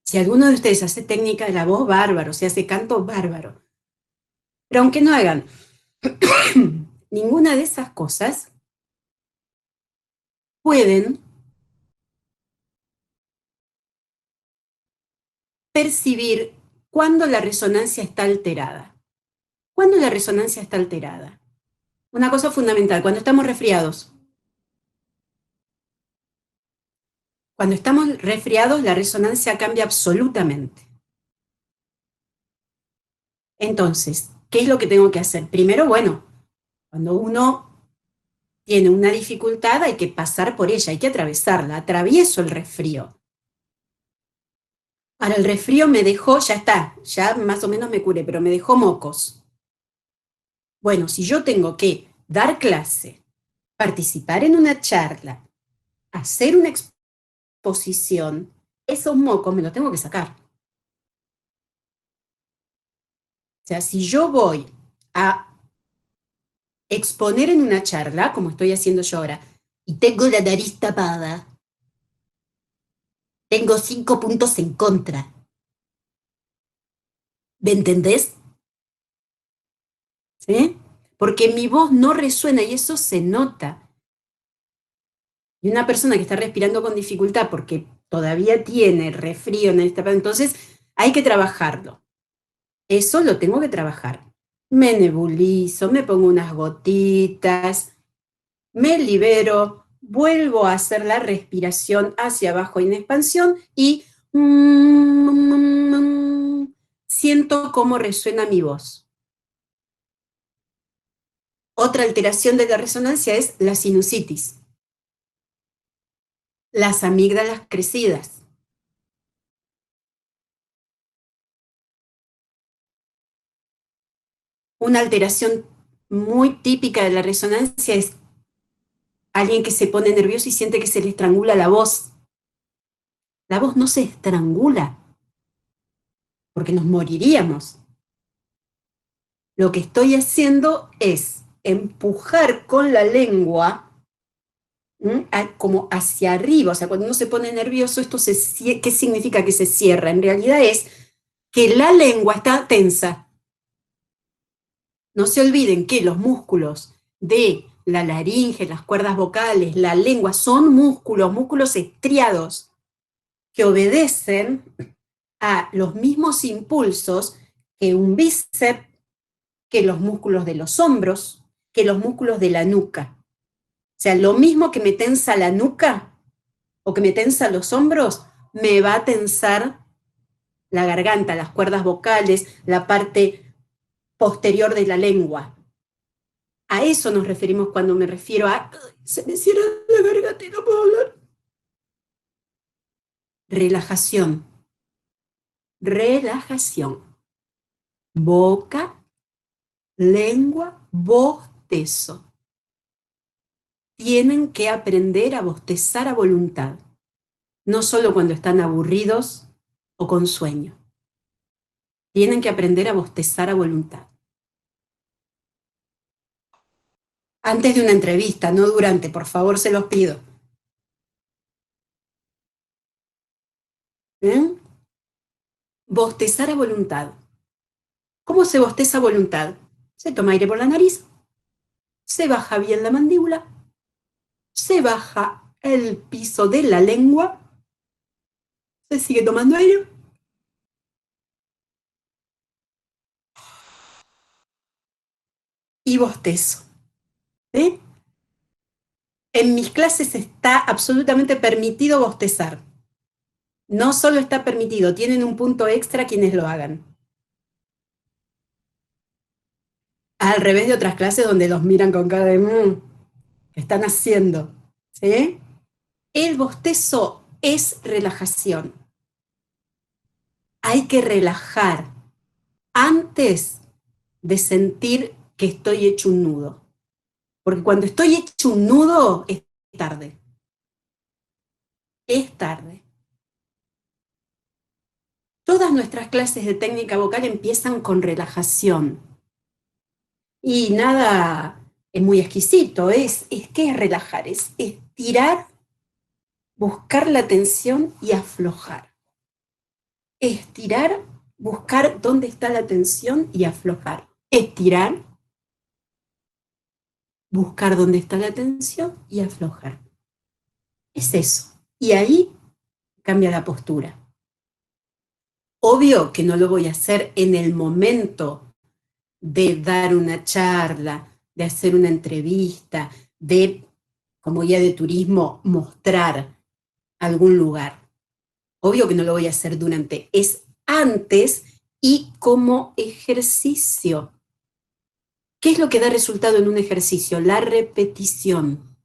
Si alguno de ustedes hace técnica de la voz, bárbaro, si hace canto, bárbaro. Pero aunque no hagan ninguna de esas cosas, pueden percibir cuando la resonancia está alterada. ¿Cuándo la resonancia está alterada? Una cosa fundamental, cuando estamos resfriados. Cuando estamos resfriados, la resonancia cambia absolutamente. Entonces, ¿qué es lo que tengo que hacer? Primero, bueno, cuando uno tiene una dificultad hay que pasar por ella, hay que atravesarla. Atravieso el resfrío. Ahora el resfrío me dejó, ya está, ya más o menos me curé, pero me dejó mocos. Bueno, si yo tengo que dar clase, participar en una charla, hacer una exposición, esos mocos me los tengo que sacar. O sea, si yo voy a exponer en una charla, como estoy haciendo yo ahora, y tengo la nariz tapada, tengo 5 puntos en contra. ¿Me entendés? ¿Sí? Porque mi voz no resuena y eso se nota. Y una persona que está respirando con dificultad porque todavía tiene resfrío en esta parte, entonces hay que trabajarlo. Eso lo tengo que trabajar. Me nebulizo, me pongo unas gotitas, me libero, vuelvo a hacer la respiración hacia abajo en expansión y siento cómo resuena mi voz. Otra alteración de la resonancia es la sinusitis. Las amígdalas crecidas. Una alteración muy típica de la resonancia es alguien que se pone nervioso y siente que se le estrangula la voz. La voz no se estrangula, porque nos moriríamos. Lo que estoy haciendo es empujar con la lengua como hacia arriba. O sea, cuando uno se pone nervioso, ¿qué significa que se cierra? En realidad es que la lengua está tensa. No se olviden que los músculos de la laringe, las cuerdas vocales, la lengua, son músculos estriados que obedecen a los mismos impulsos que un bíceps, que los músculos de los hombros, que los músculos de la nuca. O sea, lo mismo que me tensa la nuca o que me tensa los hombros, me va a tensar la garganta, las cuerdas vocales, la parte posterior de la lengua. A eso nos referimos cuando me refiero a se me cierra la garganta y no puedo hablar. Relajación. Relajación. Boca, lengua, bostezo. Tienen que aprender a bostezar a voluntad. No solo cuando están aburridos o con sueño. Tienen que aprender a bostezar a voluntad. Antes de una entrevista, no durante, por favor, se los pido. Bostezar a voluntad. ¿Cómo se bosteza a voluntad? Se toma aire por la nariz, se baja bien la mandíbula, se baja el piso de la lengua, se sigue tomando aire. Y bostezo. ¿Sí? En mis clases está absolutamente permitido bostezar. No solo está permitido, tienen un punto extra quienes lo hagan. Al revés de otras clases donde los miran con cara de ¿qué están haciendo? ¿Sí? El bostezo es relajación. Hay que relajar antes de sentir que estoy hecho un nudo. Porque cuando estoy hecho un nudo, es tarde. Es tarde. Todas nuestras clases de técnica vocal empiezan con relajación. Y nada es muy exquisito. ¿Qué es relajar? Es estirar, buscar la tensión y aflojar. Estirar, buscar dónde está la tensión y aflojar. Estirar, buscar dónde está la tensión y aflojar. Es eso. Y ahí cambia la postura. Obvio que no lo voy a hacer en el momento de dar una charla, de hacer una entrevista, de, como guía de turismo, mostrar algún lugar. Obvio que no lo voy a hacer durante, es antes y como ejercicio. ¿Qué es lo que da resultado en un ejercicio? La repetición.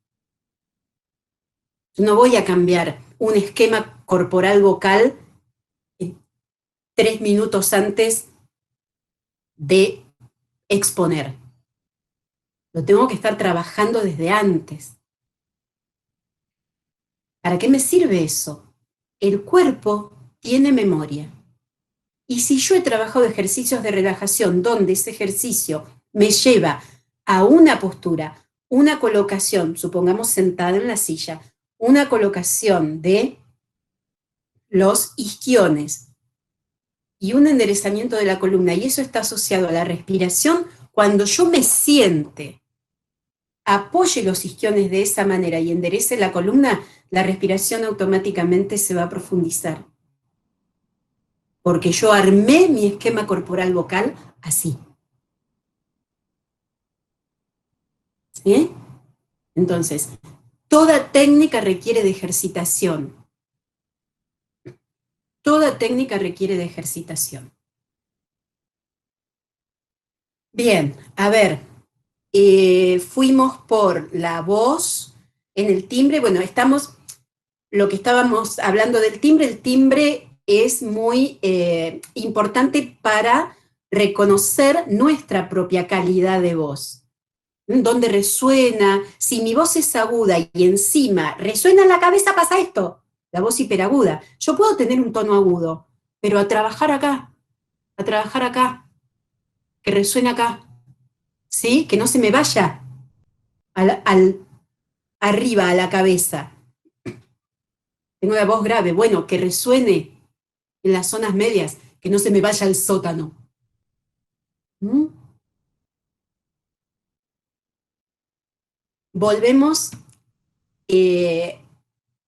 No voy a cambiar un esquema corporal vocal 3 minutos antes de exponer. Lo tengo que estar trabajando desde antes. ¿Para qué me sirve eso? El cuerpo tiene memoria. Y si yo he trabajado ejercicios de relajación donde ese ejercicio me lleva a una postura, una colocación, supongamos sentada en la silla, una colocación de los isquiones y un enderezamiento de la columna, y eso está asociado a la respiración, cuando yo me siente, apoye los isquiones de esa manera y enderece la columna, la respiración automáticamente se va a profundizar. Porque yo armé mi esquema corporal vocal así. ¿Sí? Entonces, toda técnica requiere de ejercitación. Toda técnica requiere de ejercitación. Bien, a ver, fuimos por la voz en el timbre, bueno, lo que estábamos hablando del timbre, el timbre es muy importante para reconocer nuestra propia calidad de voz. Dónde resuena, si mi voz es aguda y encima resuena en la cabeza, pasa esto, la voz hiperaguda. Yo puedo tener un tono agudo, pero a trabajar acá, que resuene acá, ¿sí? Que no se me vaya arriba a la cabeza. Tengo la voz grave, bueno, que resuene en las zonas medias, que no se me vaya al sótano. ¿Mm? Volvemos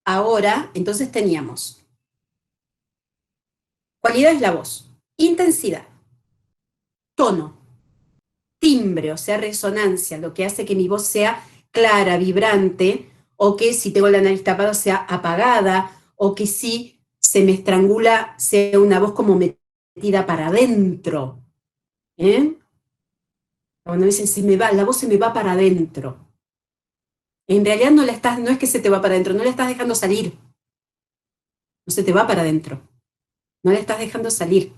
ahora, entonces teníamos cualidad es la voz, intensidad, tono, timbre, o sea, resonancia, lo que hace que mi voz sea clara, vibrante, o que si tengo la nariz tapada sea apagada, o que si se me estrangula sea una voz como metida para adentro. Cuando dicen la voz se me va para adentro. En realidad no es que se te va para adentro, no la estás dejando salir. No se te va para adentro. No la estás dejando salir.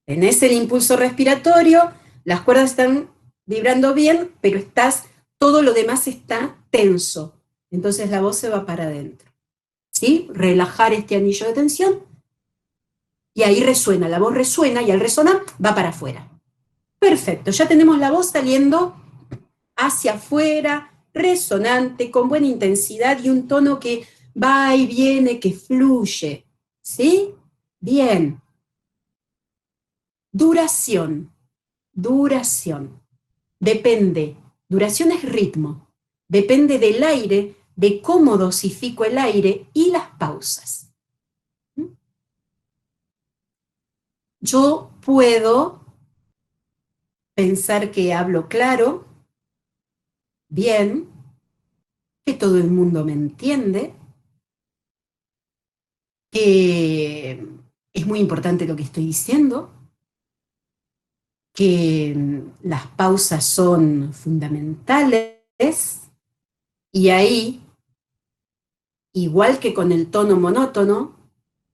Tenés el impulso respiratorio, las cuerdas están vibrando bien, pero todo lo demás está tenso. Entonces la voz se va para adentro. ¿Sí? Relajar este anillo de tensión y ahí resuena, la voz resuena y al resonar va para afuera. Perfecto, ya tenemos la voz saliendo hacia afuera, resonante, con buena intensidad y un tono que va y viene, que fluye. ¿Sí? Bien. Duración. Depende. Duración es ritmo. Depende del aire, de cómo dosifico el aire y las pausas. Yo puedo pensar que hablo claro, bien, que todo el mundo me entiende, que es muy importante lo que estoy diciendo, que las pausas son fundamentales y ahí, igual que con el tono monótono,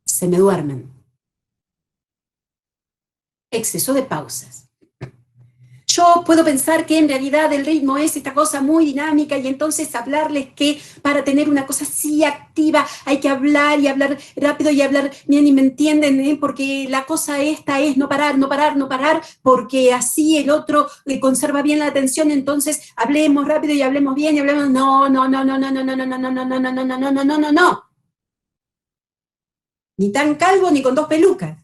se me duermen. Exceso de pausas. Yo puedo pensar que en realidad el ritmo es esta cosa muy dinámica y entonces hablarles que para tener una cosa así activa hay que hablar y hablar rápido y hablar bien y me entienden, porque la cosa esta es no parar, porque así el otro conserva bien la atención, entonces hablemos rápido y hablemos bien y hablemos, no. Ni tan calvo ni con 2 pelucas.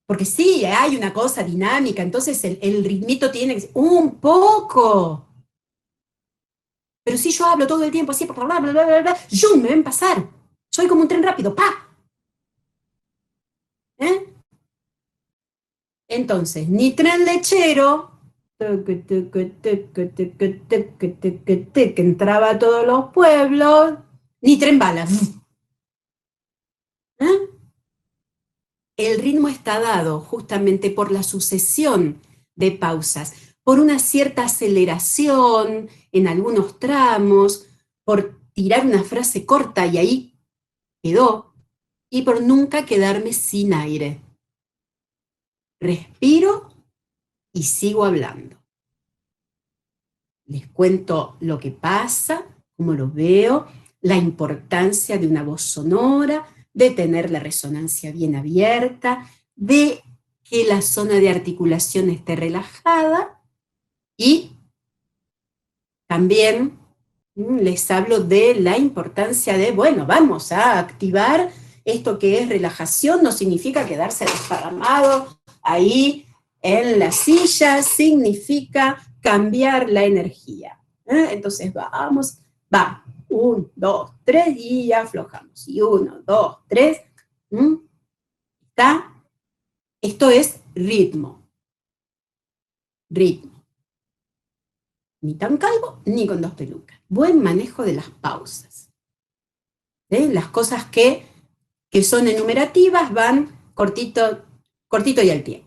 Porque sí, hay una cosa dinámica, entonces el ritmito tiene que ser un poco. Pero si yo hablo todo el tiempo así, bla, bla, bla, bla, bla, me ven pasar. Soy como un tren rápido, ¡pa! Entonces, ni tren lechero, que entraba a todos los pueblos, ni tren bala. El ritmo está dado justamente por la sucesión de pausas, por una cierta aceleración en algunos tramos, por tirar una frase corta y ahí quedó, y por nunca quedarme sin aire. Respiro y sigo hablando. Les cuento lo que pasa, cómo lo veo, la importancia de una voz sonora, de tener la resonancia bien abierta, de que la zona de articulación esté relajada y también les hablo de la importancia de, bueno, vamos a activar esto que es relajación, no significa quedarse desparramado ahí en la silla, significa cambiar la energía. Entonces vamos, 1, 2, 3 y aflojamos. Y 1, 2, 3. ¿Está? Esto es ritmo. Ni tan calvo, ni con 2 pelucas. Buen manejo de las pausas. Las cosas que que son enumerativas, van cortito y al pie.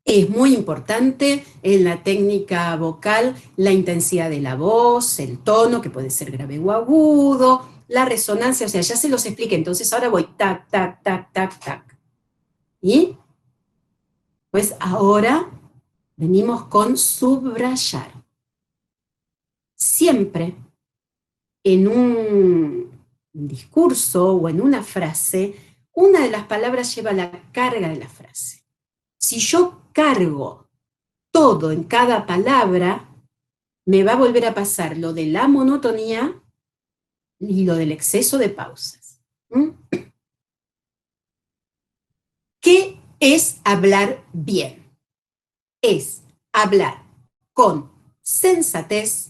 Es muy importante en la técnica vocal la intensidad de la voz, el tono, que puede ser grave o agudo, la resonancia, o sea, ya se los expliqué, entonces ahora voy tac, tac, tac, tac, tac. Y pues ahora venimos con subrayar. Siempre en un discurso o en una frase, una de las palabras lleva la carga de la frase. Si yo cargo todo en cada palabra, me va a volver a pasar lo de la monotonía y lo del exceso de pausas. ¿Qué es hablar bien? Es hablar con sensatez,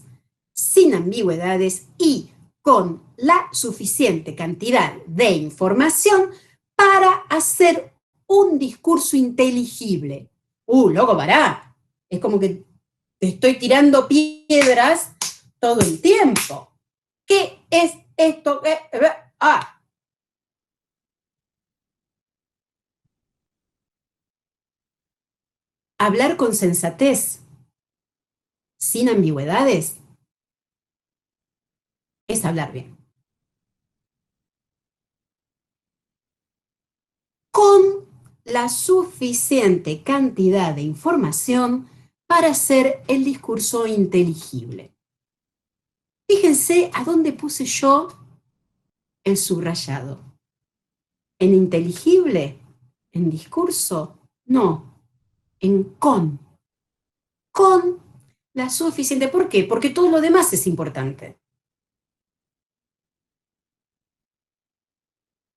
sin ambigüedades y con la suficiente cantidad de información para hacer un discurso inteligible. Loco, pará. Es como que te estoy tirando piedras todo el tiempo. ¿Qué es esto? Hablar con sensatez, sin ambigüedades, es hablar bien. Con la suficiente cantidad de información para hacer el discurso inteligible. Fíjense a dónde puse yo el subrayado. ¿En inteligible? ¿En discurso? No, en con. Con la suficiente. ¿Por qué? Porque todo lo demás es importante.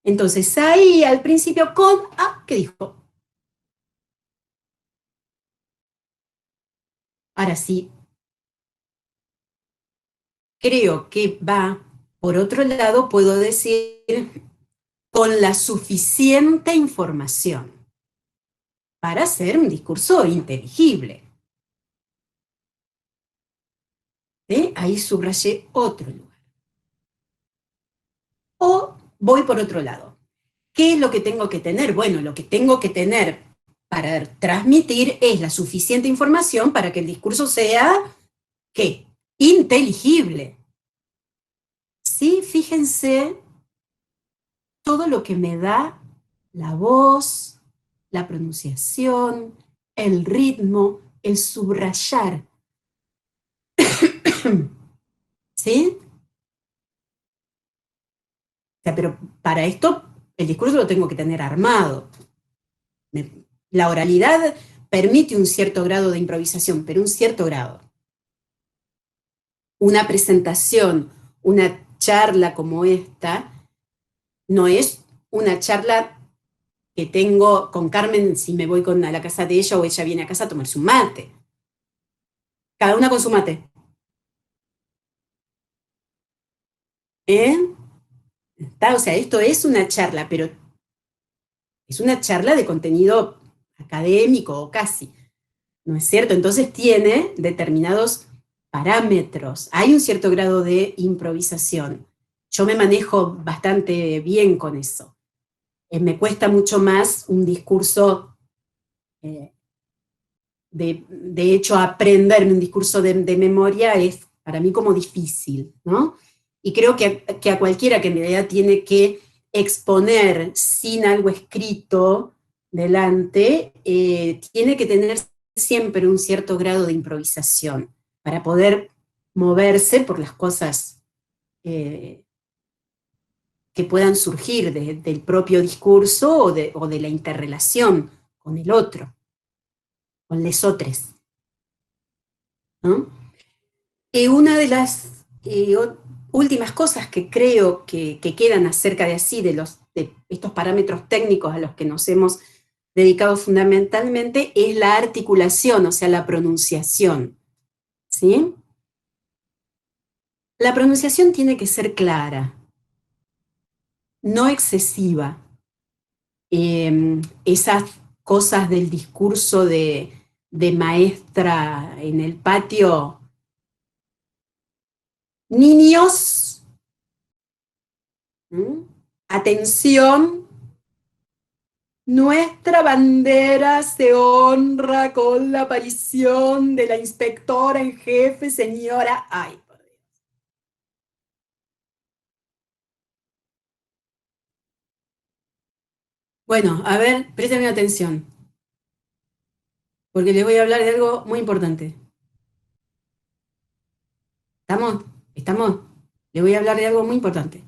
Entonces ahí al principio con, ¿qué dijo? Ahora sí, creo que va, por otro lado, puedo decir, con la suficiente información para hacer un discurso inteligible. Ahí subrayé otro lugar. O voy por otro lado. ¿Qué es lo que tengo que tener? Bueno, lo que tengo que tener para transmitir es la suficiente información para que el discurso sea, ¿qué? Inteligible. ¿Sí? Fíjense todo lo que me da la voz, la pronunciación, el ritmo, el subrayar. ¿Sí? O sea, pero para esto el discurso lo tengo que tener armado. La oralidad permite un cierto grado de improvisación, pero un cierto grado. Una presentación, una charla como esta, no es una charla que tengo con Carmen si me voy a la casa de ella o ella viene a casa a tomarse un mate. Cada una con su mate. O sea, esto es una charla, pero es una charla de contenido académico o casi. ¿No es cierto? Entonces tiene determinados parámetros. Hay un cierto grado de improvisación. Yo me manejo bastante bien con eso. Me cuesta mucho más un discurso, de hecho, aprenderme un discurso de memoria es para mí como difícil, ¿no? Y creo que a cualquiera que en realidad tiene que exponer sin algo escrito delante, tiene que tener siempre un cierto grado de improvisación para poder moverse por las cosas que puedan surgir del propio discurso o de la interrelación con el otro, con les otros, ¿no? Una de las últimas cosas que creo que quedan acerca de estos parámetros técnicos a los que nos hemos dedicado fundamentalmente es la articulación, o sea, la pronunciación, ¿sí? La pronunciación tiene que ser clara, no excesiva. Esas cosas del discurso de maestra en el patio, niños, Atención, nuestra bandera se honra con la aparición de la inspectora en jefe, señora. Ay, por Dios. Bueno, a ver, préstenme atención, porque les voy a hablar de algo muy importante. ¿Estamos? ¿Estamos? Les voy a hablar de algo muy importante.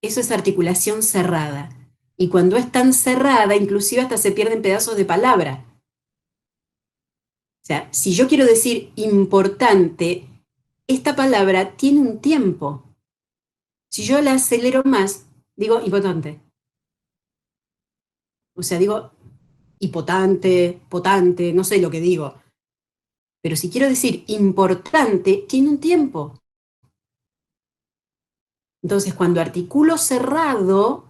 Eso es articulación cerrada. Y cuando es tan cerrada, inclusive hasta se pierden pedazos de palabra. O sea, si yo quiero decir importante, esta palabra tiene un tiempo. Si yo la acelero más, digo importante. O sea, digo hipotante, potante, no sé lo que digo. Pero si quiero decir importante, tiene un tiempo. Entonces, cuando articulo cerrado,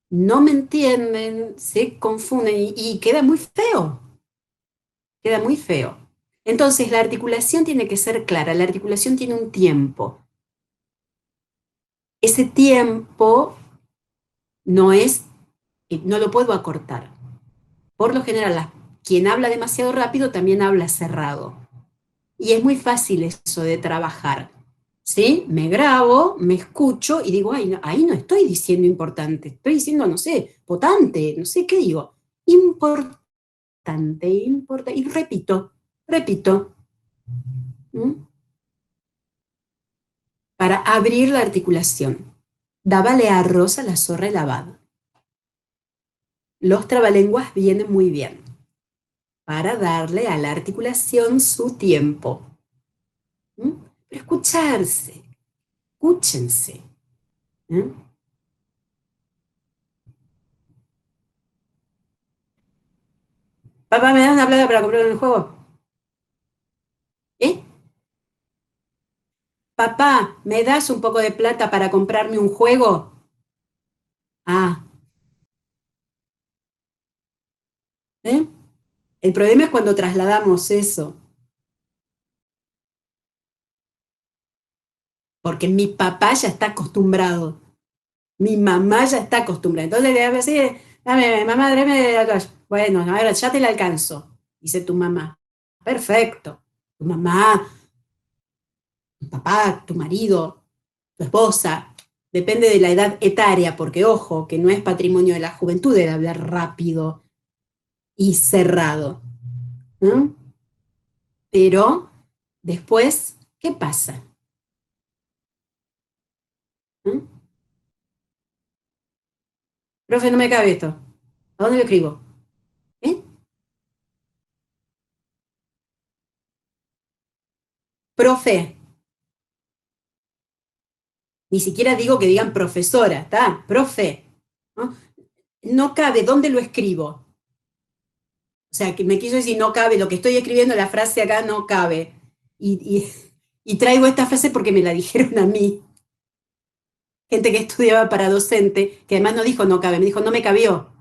no me entienden, se confunden y queda muy feo. Queda muy feo. Entonces, la articulación tiene que ser clara, la articulación tiene un tiempo. Ese tiempo no lo puedo acortar. Por lo general, quien habla demasiado rápido también habla cerrado. Y es muy fácil eso de trabajar. ¿Sí? Me grabo, me escucho y digo, ay, no, ahí no estoy diciendo importante, estoy diciendo, no sé, potente, no sé qué digo. Importante, y repito. ¿Mm? Para abrir la articulación. Dábale arroz a la zorra lavada. Los trabalenguas vienen muy bien para darle a la articulación su tiempo. ¿Mm? Pero escucharse, escúchense. ¿Mm? Papá, ¿me das una plata para comprar un juego? ¿Eh? Papá, ¿me das un poco de plata para comprarme un juego? Ah. ¿Eh? El problema es cuando trasladamos eso. Porque mi papá ya está acostumbrado. Mi mamá ya está acostumbrada. Entonces le voy a decir, dame, mamá, tráeme la toalla. Bueno, a ver, ya te la alcanzo, dice tu mamá. Perfecto. Tu mamá, tu papá, tu marido, tu esposa, depende de la edad etaria, porque ojo, que no es patrimonio de la juventud el hablar rápido y cerrado. ¿No? Pero después, ¿qué pasa? ¿No? Profe, no me cabe esto. ¿A dónde lo escribo? ¿Eh? Profe. Ni siquiera digo que digan profesora, ¿está? Profe. ¿No? No cabe, ¿dónde lo escribo? O sea, que me quiso decir no cabe, lo que estoy escribiendo, la frase acá no cabe. Y traigo esta frase porque me la dijeron a mí. Gente que estudiaba para docente, que además no dijo no cabe, me dijo no me cabió.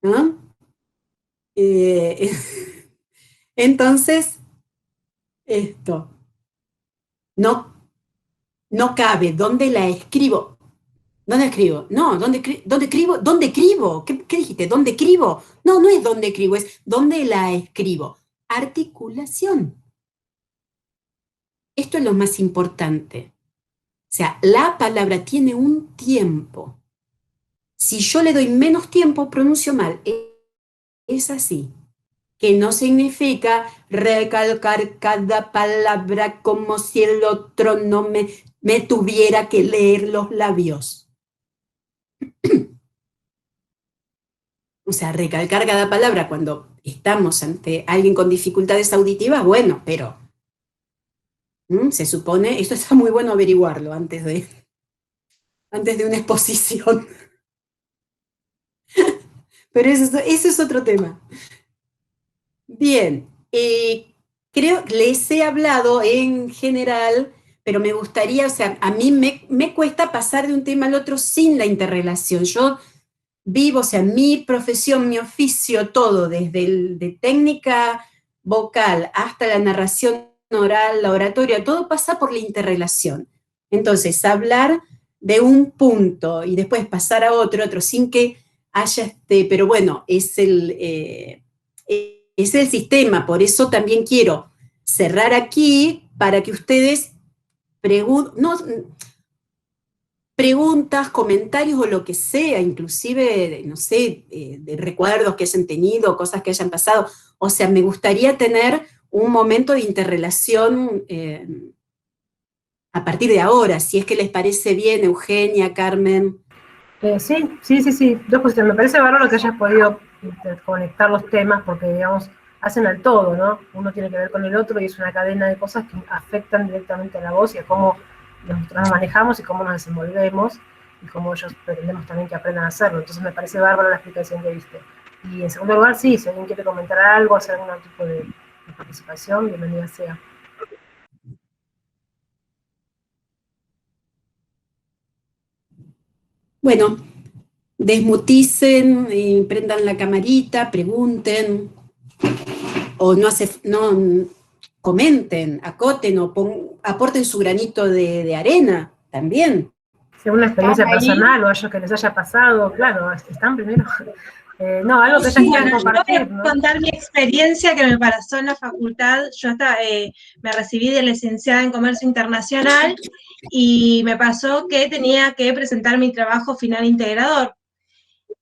¿No? Entonces, esto. No, no cabe, ¿dónde la escribo? ¿Dónde escribo? No, ¿dónde escribo? ¿Dónde escribo? ¿Qué dijiste? ¿Dónde escribo? No, no es dónde escribo, es dónde la escribo. Articulación. Esto es lo más importante. O sea, la palabra tiene un tiempo. Si yo le doy menos tiempo, pronuncio mal. Es así. Que no significa recalcar cada palabra como si el otro no me tuviera que leer los labios. O sea, recalcar cada palabra cuando estamos ante alguien con dificultades auditivas, bueno, pero se supone, esto está muy bueno averiguarlo antes de una exposición. Pero eso es otro tema. Bien, creo que les he hablado en general, pero me gustaría, o sea, a mí me cuesta pasar de un tema al otro sin la interrelación. Yo vivo, o sea, mi profesión, mi oficio, todo, desde de técnica vocal hasta la narración oral, la oratoria, todo pasa por la interrelación. Entonces, hablar de un punto y después pasar a otro sin que haya pero bueno, es el sistema, por eso también quiero cerrar aquí para que ustedes preguntas, comentarios o lo que sea, inclusive, no sé, de recuerdos que hayan tenido, cosas que hayan pasado. O sea, me gustaría tener un momento de interrelación a partir de ahora, si es que les parece bien, Eugenia, Carmen. Sí. Dos cuestiones. Me parece bárbaro que hayas podido conectar los temas porque, digamos, hacen al todo, ¿no? Uno tiene que ver con el otro y es una cadena de cosas que afectan directamente a la voz y a cómo nosotros nos manejamos y cómo nos desenvolvemos y cómo ellos pretendemos también que aprendan a hacerlo. Entonces me parece bárbaro la explicación que diste. Y en segundo lugar, sí, si alguien quiere comentar algo, hacer algún tipo de participación, bienvenida sea. Bueno, desmuticen, prendan la camarita, pregunten, o no comenten, acoten o aporten su granito de arena también. Según una experiencia personal o algo que les haya pasado, claro, están primero. No, algo que hayan querido compartir, yo voy a contar mi experiencia que me pasó en la facultad. Yo me recibí de licenciada en Comercio Internacional y me pasó que tenía que presentar mi trabajo final integrador.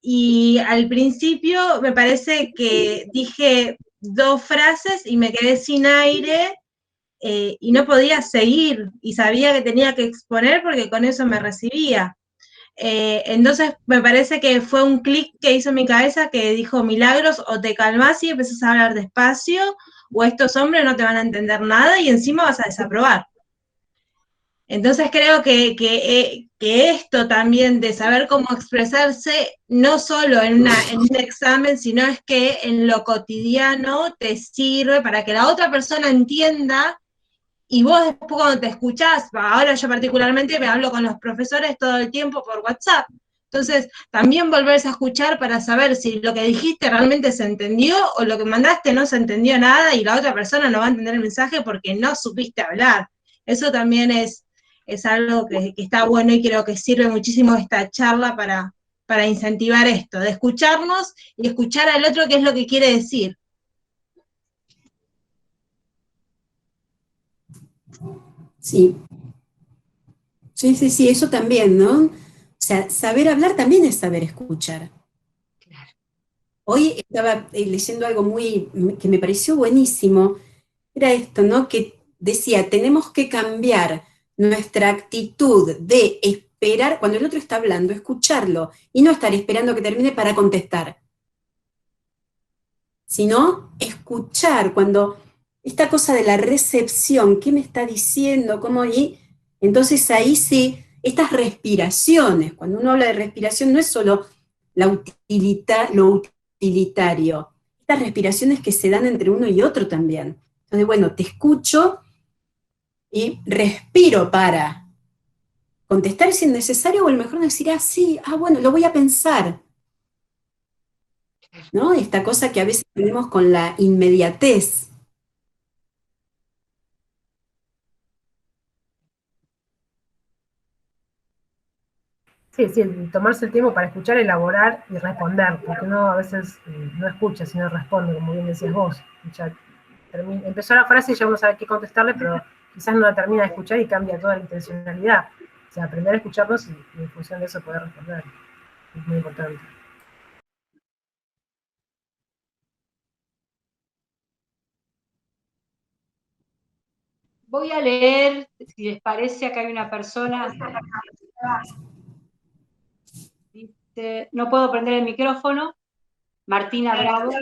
Y al principio me parece que dije 2 frases y me quedé sin aire y no podía seguir y sabía que tenía que exponer porque con eso me recibía. Entonces me parece que fue un clic que hizo en mi cabeza que dijo, Milagros, o te calmás y empezás a hablar despacio, o estos hombres no te van a entender nada y encima vas a desaprobar. Entonces creo que esto también de saber cómo expresarse, no solo en un examen, sino es que en lo cotidiano te sirve para que la otra persona entienda. Y vos después cuando te escuchás, ahora yo particularmente me hablo con los profesores todo el tiempo por WhatsApp. Entonces, también volverse a escuchar para saber si lo que dijiste realmente se entendió o lo que mandaste no se entendió nada y la otra persona no va a entender el mensaje porque no supiste hablar. Eso también es algo que está bueno y creo que sirve muchísimo esta charla para incentivar esto, de escucharnos y escuchar al otro qué es lo que quiere decir. Sí. Sí, eso también, ¿no? O sea, saber hablar también es saber escuchar. Claro. Hoy estaba leyendo algo que me pareció buenísimo, era esto, ¿no? Que decía, tenemos que cambiar nuestra actitud de esperar, cuando el otro está hablando, escucharlo, y no estar esperando que termine para contestar, sino escuchar, cuando esta cosa de la recepción, ¿qué me está diciendo? ¿Cómo? Y entonces ahí sí, estas respiraciones, cuando uno habla de respiración, no es solo lo utilitario, estas respiraciones que se dan entre uno y otro también. Entonces, bueno, te escucho y respiro para contestar si es necesario, o a lo mejor decir, sí, bueno, lo voy a pensar, ¿no? Esta cosa que a veces tenemos con la inmediatez. Sí, tomarse el tiempo para escuchar, elaborar y responder, porque uno a veces no escucha, sino responde, como bien decías vos. Ya empezó la frase y ya uno sabe qué contestarle, pero quizás no la termina de escuchar y cambia toda la intencionalidad. O sea, aprender a escucharnos y en función de eso poder responder. Es muy importante. Voy a leer, si les parece, acá hay una persona. Dice, no puedo prender el micrófono. Martina Bravo.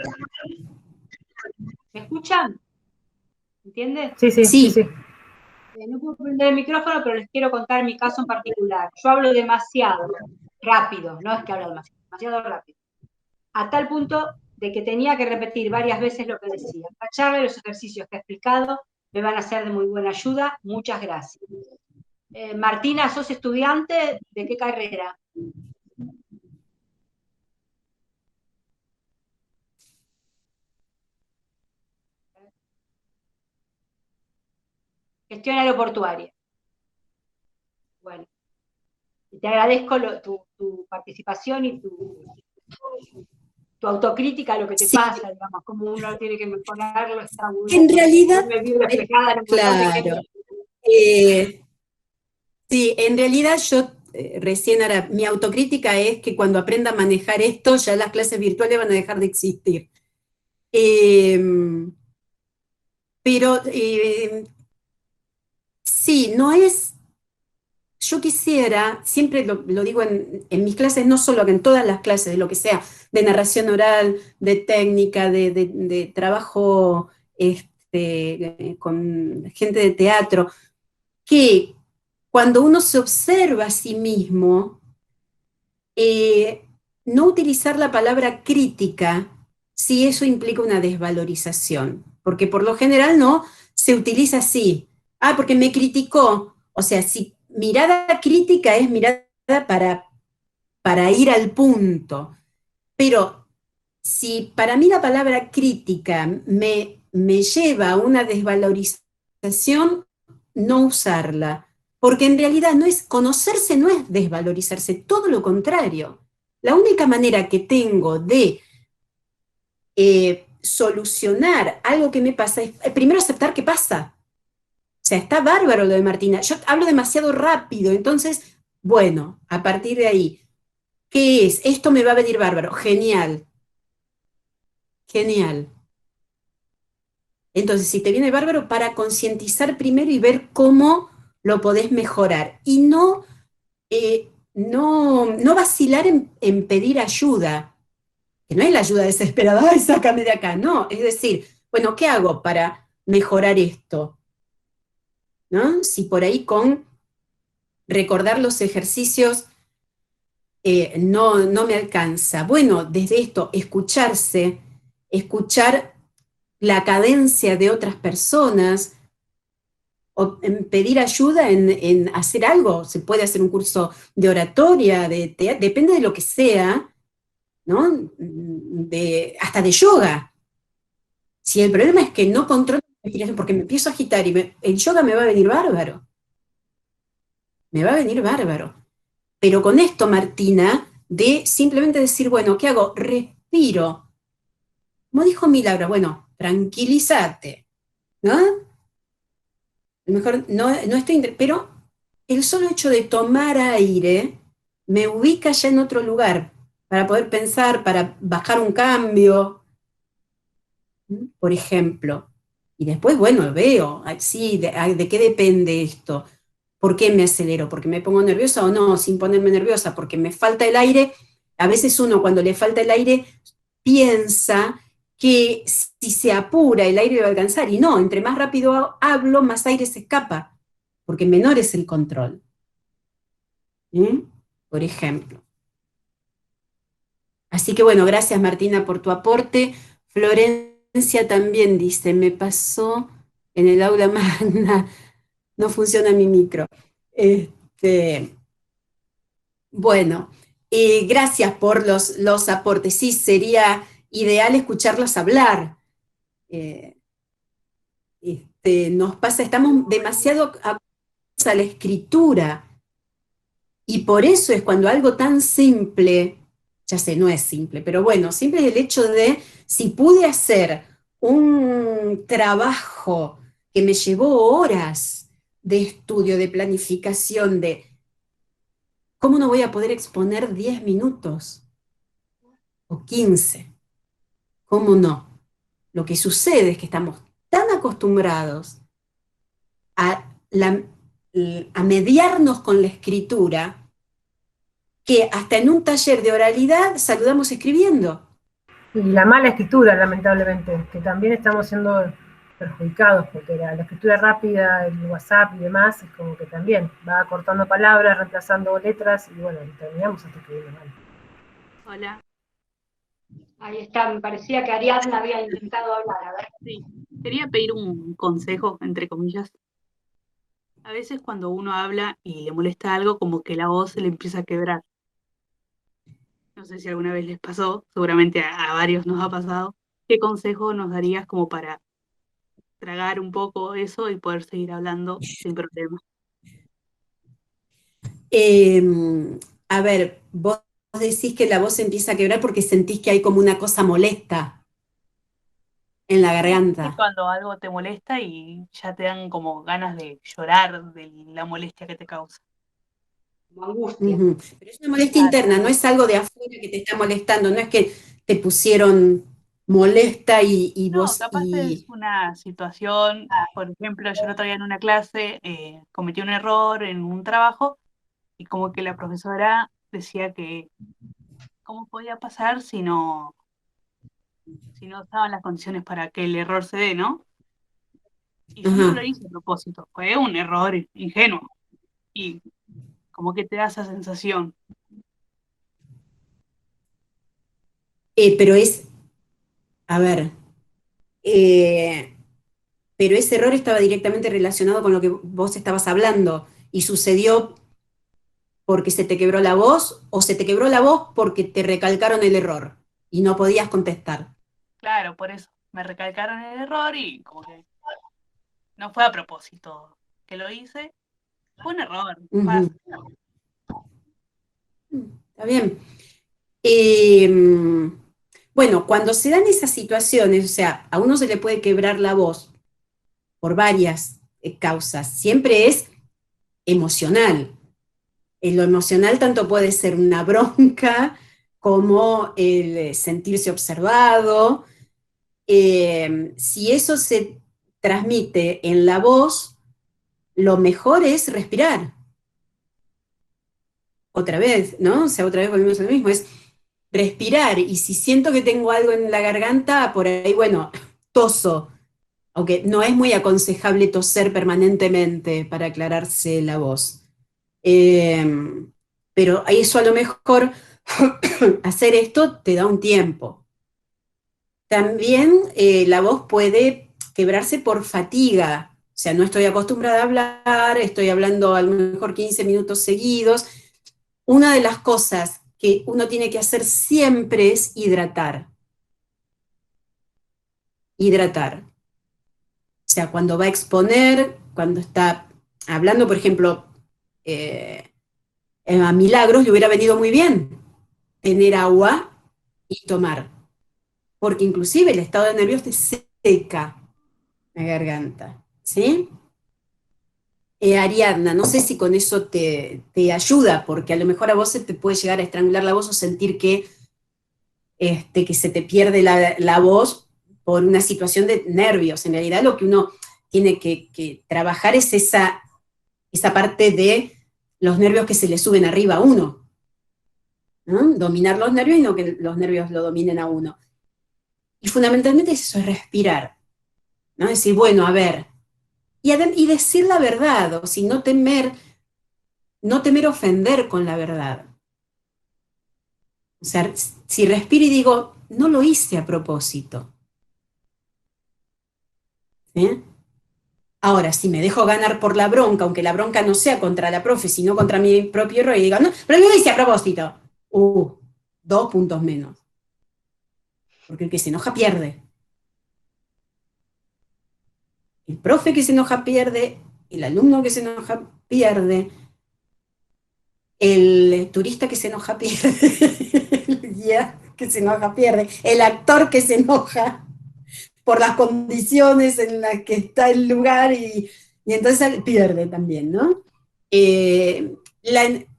¿Me escuchan? ¿Entiendes? Sí. No puedo prender el micrófono, pero les quiero contar mi caso en particular. Yo hablo demasiado rápido, no es que hablo demasiado rápido. A tal punto de que tenía que repetir varias veces lo que decía. La charla y los ejercicios que he explicado me van a ser de muy buena ayuda. Muchas gracias. Martina, ¿sos estudiante? ¿De qué carrera? Gestión aeroportuaria. Bueno, y te agradezco tu participación y tu autocrítica a lo que te Sí, pasa, digamos, como uno tiene que mejorarlo, está muy en realidad, me vi reflejada en un montón de gente. claro. Sí, en realidad yo recién ahora, mi autocrítica es que cuando aprenda a manejar esto, ya las clases virtuales van a dejar de existir. Pero sí, no es, yo quisiera, siempre lo digo en mis clases, no solo que en todas las clases, de lo que sea, de narración oral, de técnica, de trabajo con gente de teatro, que cuando uno se observa a sí mismo, no utilizar la palabra crítica si eso implica una desvalorización, porque por lo general no se utiliza así. Ah, porque me criticó. O sea, si mirada crítica es mirada para ir al punto, pero si para mí la palabra crítica me lleva a una desvalorización, no usarla. Porque en realidad no es conocerse, no es desvalorizarse, todo lo contrario. La única manera que tengo de solucionar algo que me pasa es primero aceptar que pasa. O sea, está bárbaro lo de Martina. Yo hablo demasiado rápido, entonces, bueno, a partir de ahí, ¿qué es? Esto me va a venir bárbaro. Genial, genial. Entonces, si te viene bárbaro, para concientizar primero y ver cómo lo podés mejorar. Y no vacilar en pedir ayuda, que no es la ayuda desesperada, ay, sácame de acá, no, es decir, bueno, ¿qué hago para mejorar esto? ¿No? Si por ahí con recordar los ejercicios no me alcanza. Bueno, desde esto, escucharse, escuchar la cadencia de otras personas, o en pedir ayuda en hacer algo. Se puede hacer un curso de oratoria, depende de lo que sea, ¿no? Hasta de yoga. Si el problema es que no controlo la respiración porque me empiezo a agitar y el yoga me va a venir bárbaro. Me va a venir bárbaro. Pero con esto, Martina, de simplemente decir, bueno, ¿qué hago? Respiro. Como dijo Milagro, bueno, tranquilízate, ¿no? A lo mejor no estoy, pero el solo hecho de tomar aire me ubica ya en otro lugar para poder pensar, para bajar un cambio, por ejemplo. Y después, bueno, veo, sí, de qué depende esto. ¿Por qué me acelero? ¿Porque me pongo nerviosa o no? Sin ponerme nerviosa, porque me falta el aire. A veces uno cuando le falta el aire piensa que si se apura el aire va a alcanzar. Y no, entre más rápido hablo, más aire se escapa, porque menor es el control. Por ejemplo. Así que bueno, gracias Martina por tu aporte. Florencia también dice, me pasó en el aula magna, no funciona mi micro. Bueno, gracias por los aportes. Sí, sería ideal escucharlos hablar. Nos pasa, estamos demasiado acostumbrados a la escritura. Y por eso es cuando algo tan simple, ya sé, no es simple, pero bueno, simple es el hecho de si pude hacer un trabajo que me llevó horas de estudio, de planificación, ¿cómo no voy a poder exponer 10 minutos o 15? ¿Cómo no? Lo que sucede es que estamos tan acostumbrados a mediarnos con la escritura que hasta en un taller de oralidad saludamos escribiendo. Y la mala escritura, lamentablemente, que también estamos siendo perjudicados, porque la escritura rápida, el WhatsApp y demás, es como que también va cortando palabras, reemplazando letras, y bueno, terminamos hasta escribiendo mal. Hola. Ahí está, me parecía que Ariadna había intentado hablar, a ver. Sí, quería pedir un consejo, entre comillas. A veces cuando uno habla y le molesta algo, como que la voz se le empieza a quebrar. No sé si alguna vez les pasó, seguramente a varios nos ha pasado. ¿Qué consejo nos darías como para tragar un poco eso y poder seguir hablando sin problema? A ver, vos decís que la voz se empieza a quebrar porque sentís que hay como una cosa molesta en la Sí, ¿viste garganta. cuando algo te molesta y ya te dan como ganas de llorar de la molestia que te causa? Como angustia. Ujú. Pero es una molestia Claro. interna, no es algo de afuera que te está molestando, no es que te pusieron molesta y No, vos capaz es una situación, por ejemplo, yo el otro día en una clase cometí un error en un trabajo y como que la profesora decía que cómo podía pasar si no estaban las condiciones para que el error se dé, ¿no? Y yo no lo Ajá. hice a propósito, fue un error ingenuo y como que te da esa sensación. Pero a ver, eh, pero ese error estaba directamente relacionado con lo que vos estabas hablando y sucedió porque se te quebró la voz o se te quebró la voz porque te recalcaron el error y no podías contestar. Claro, por eso me recalcaron el error y como que no fue a propósito que lo hice, fue un error, pasa. Ujú. Está bien. Eh, bueno, cuando se dan esas situaciones, o sea, a uno se le puede quebrar la voz por varias causas, siempre es emocional. Lo emocional tanto puede ser una bronca como el sentirse observado. Si eso se transmite en la voz, lo mejor es respirar. Otra vez, ¿no? O sea, otra vez volvemos a lo mismo, es respirar. Y si siento que tengo algo en la garganta, por ahí, bueno, toso. Aunque no es muy aconsejable toser permanentemente para aclararse la voz. Eh, pero eso a lo mejor, hacer esto te da un tiempo. También la voz puede quebrarse por fatiga. O sea, no estoy acostumbrada a hablar, estoy hablando a lo mejor 15 minutos seguidos. Una de las cosas que uno tiene que hacer siempre es hidratar. Hidratar. O sea, cuando va a exponer, cuando está hablando, por ejemplo, eh, a Milagros le hubiera venido muy bien tener agua y tomar, porque inclusive el estado de nervios te seca la garganta, ¿sí? Ariadna, no sé si con eso te ayuda, porque a lo mejor a vos se te puede llegar a estrangular la voz o sentir que se te pierde la voz por una situación de nervios. En realidad lo que uno tiene que trabajar es esa parte de los nervios que se le suben arriba a uno, ¿no? Dominar los nervios y no que los nervios lo dominen a uno. Y fundamentalmente eso es respirar, ¿no? Decir, bueno, a ver, y decir la verdad, o si no temer ofender con la verdad. O sea, si respiro y digo, no lo hice a propósito. ¿Sí? Ahora, si me dejo ganar por la bronca, aunque la bronca no sea contra la profe, sino contra mi propio error, y digo, no, pero yo lo hice a propósito. 2 puntos menos. Porque el que se enoja pierde. El profe que se enoja pierde, el alumno que se enoja pierde, el turista que se enoja pierde, el guía que se enoja pierde, el actor que se enoja por las condiciones en las que está el lugar y entonces pierde también, ¿no? Eh,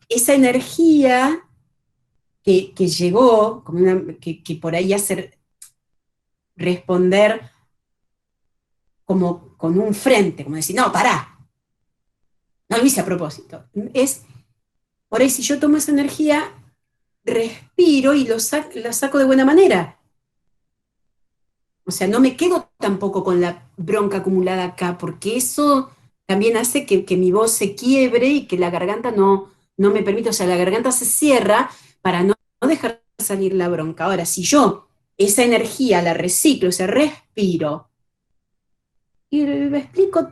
esa energía que llegó, como que por ahí hace responder como con un frente, como decir, no, pará, no lo hice a propósito. Es, por ahí si yo tomo esa energía, respiro y la saco de buena manera. O sea, no me quedo tampoco con la bronca acumulada acá, porque eso también hace que mi voz se quiebre y que la garganta no me permite, o sea, la garganta se cierra para no dejar salir la bronca. Ahora, si yo esa energía la reciclo, o sea, respiro y me explico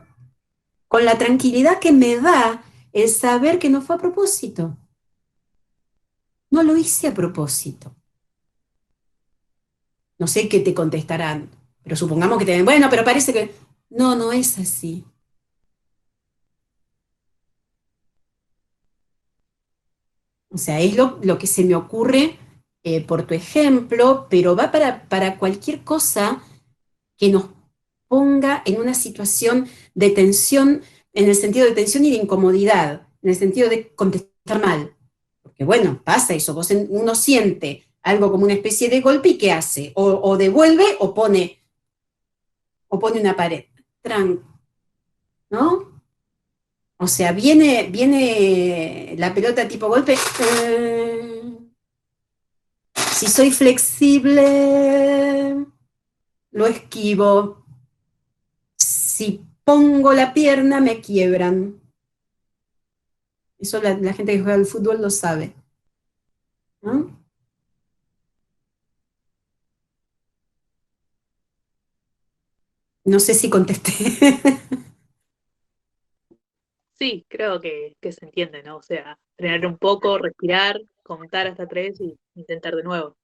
con la tranquilidad que me da el saber que no fue a propósito. No lo hice a propósito. No sé qué te contestarán, pero supongamos que te den, bueno, pero parece que... No, no es así. O sea, es lo que se me ocurre por tu ejemplo, pero va para cualquier cosa que nos ponga en una situación de tensión, en el sentido de tensión y de incomodidad, en el sentido de contestar mal. Porque bueno, pasa eso, uno siente algo como una especie de golpe y ¿qué hace? O devuelve o pone una pared. ¿No? O sea, viene la pelota tipo golpe. Si soy flexible, lo esquivo. Si pongo la pierna, me quiebran. Eso la gente que juega al fútbol lo sabe. ¿No? No sé si contesté. Sí, creo que se entiende, ¿no? O sea, frenar un poco, respirar, contar hasta 3 y intentar de nuevo.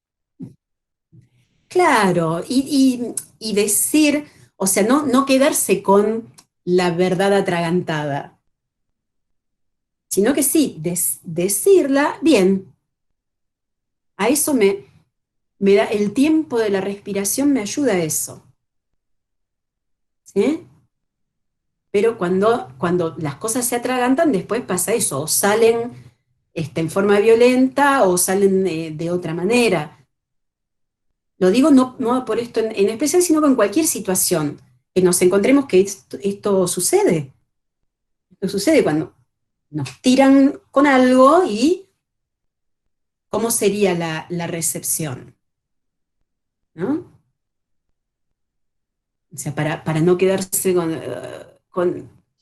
Claro, y decir, o sea, no quedarse con la verdad atragantada, sino que sí, decirla bien. A eso me da el tiempo de la respiración, me ayuda a eso. ¿Sí? Pero cuando las cosas se atragantan, después pasa eso, o salen en forma violenta o salen de otra manera. Lo digo no por esto en especial, sino con cualquier situación que nos encontremos que esto sucede. Esto sucede cuando nos tiran con algo y ¿cómo sería la recepción? ¿No? O sea, para no quedarse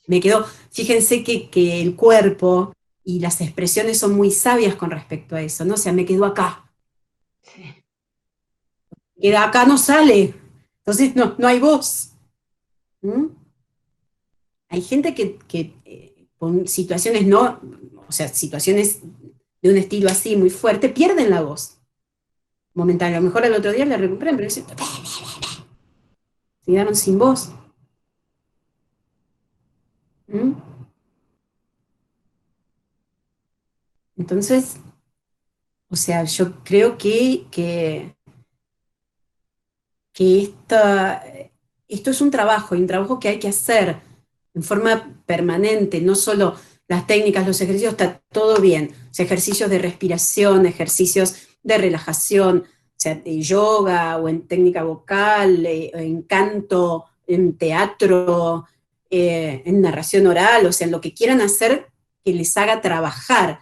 me quedo, fíjense que el cuerpo y las expresiones son muy sabias con respecto a eso, ¿no? O sea, me quedo acá. Queda acá, no sale. Entonces no hay voz. ¿Mm? Hay gente que con situaciones o sea, situaciones de un estilo así muy fuerte, pierden la voz. Momentáneo. A lo mejor al otro día la recuperan, pero se quedaron sin voz. ¿Mm? Entonces, o sea, yo creo que esto es un trabajo, y un trabajo que hay que hacer en forma permanente, no solo las técnicas, los ejercicios, está todo bien. O sea, ejercicios de respiración, ejercicios de relajación, o sea, de yoga o en técnica vocal, en canto, en teatro, en narración oral, o sea, en lo que quieran hacer que les haga trabajar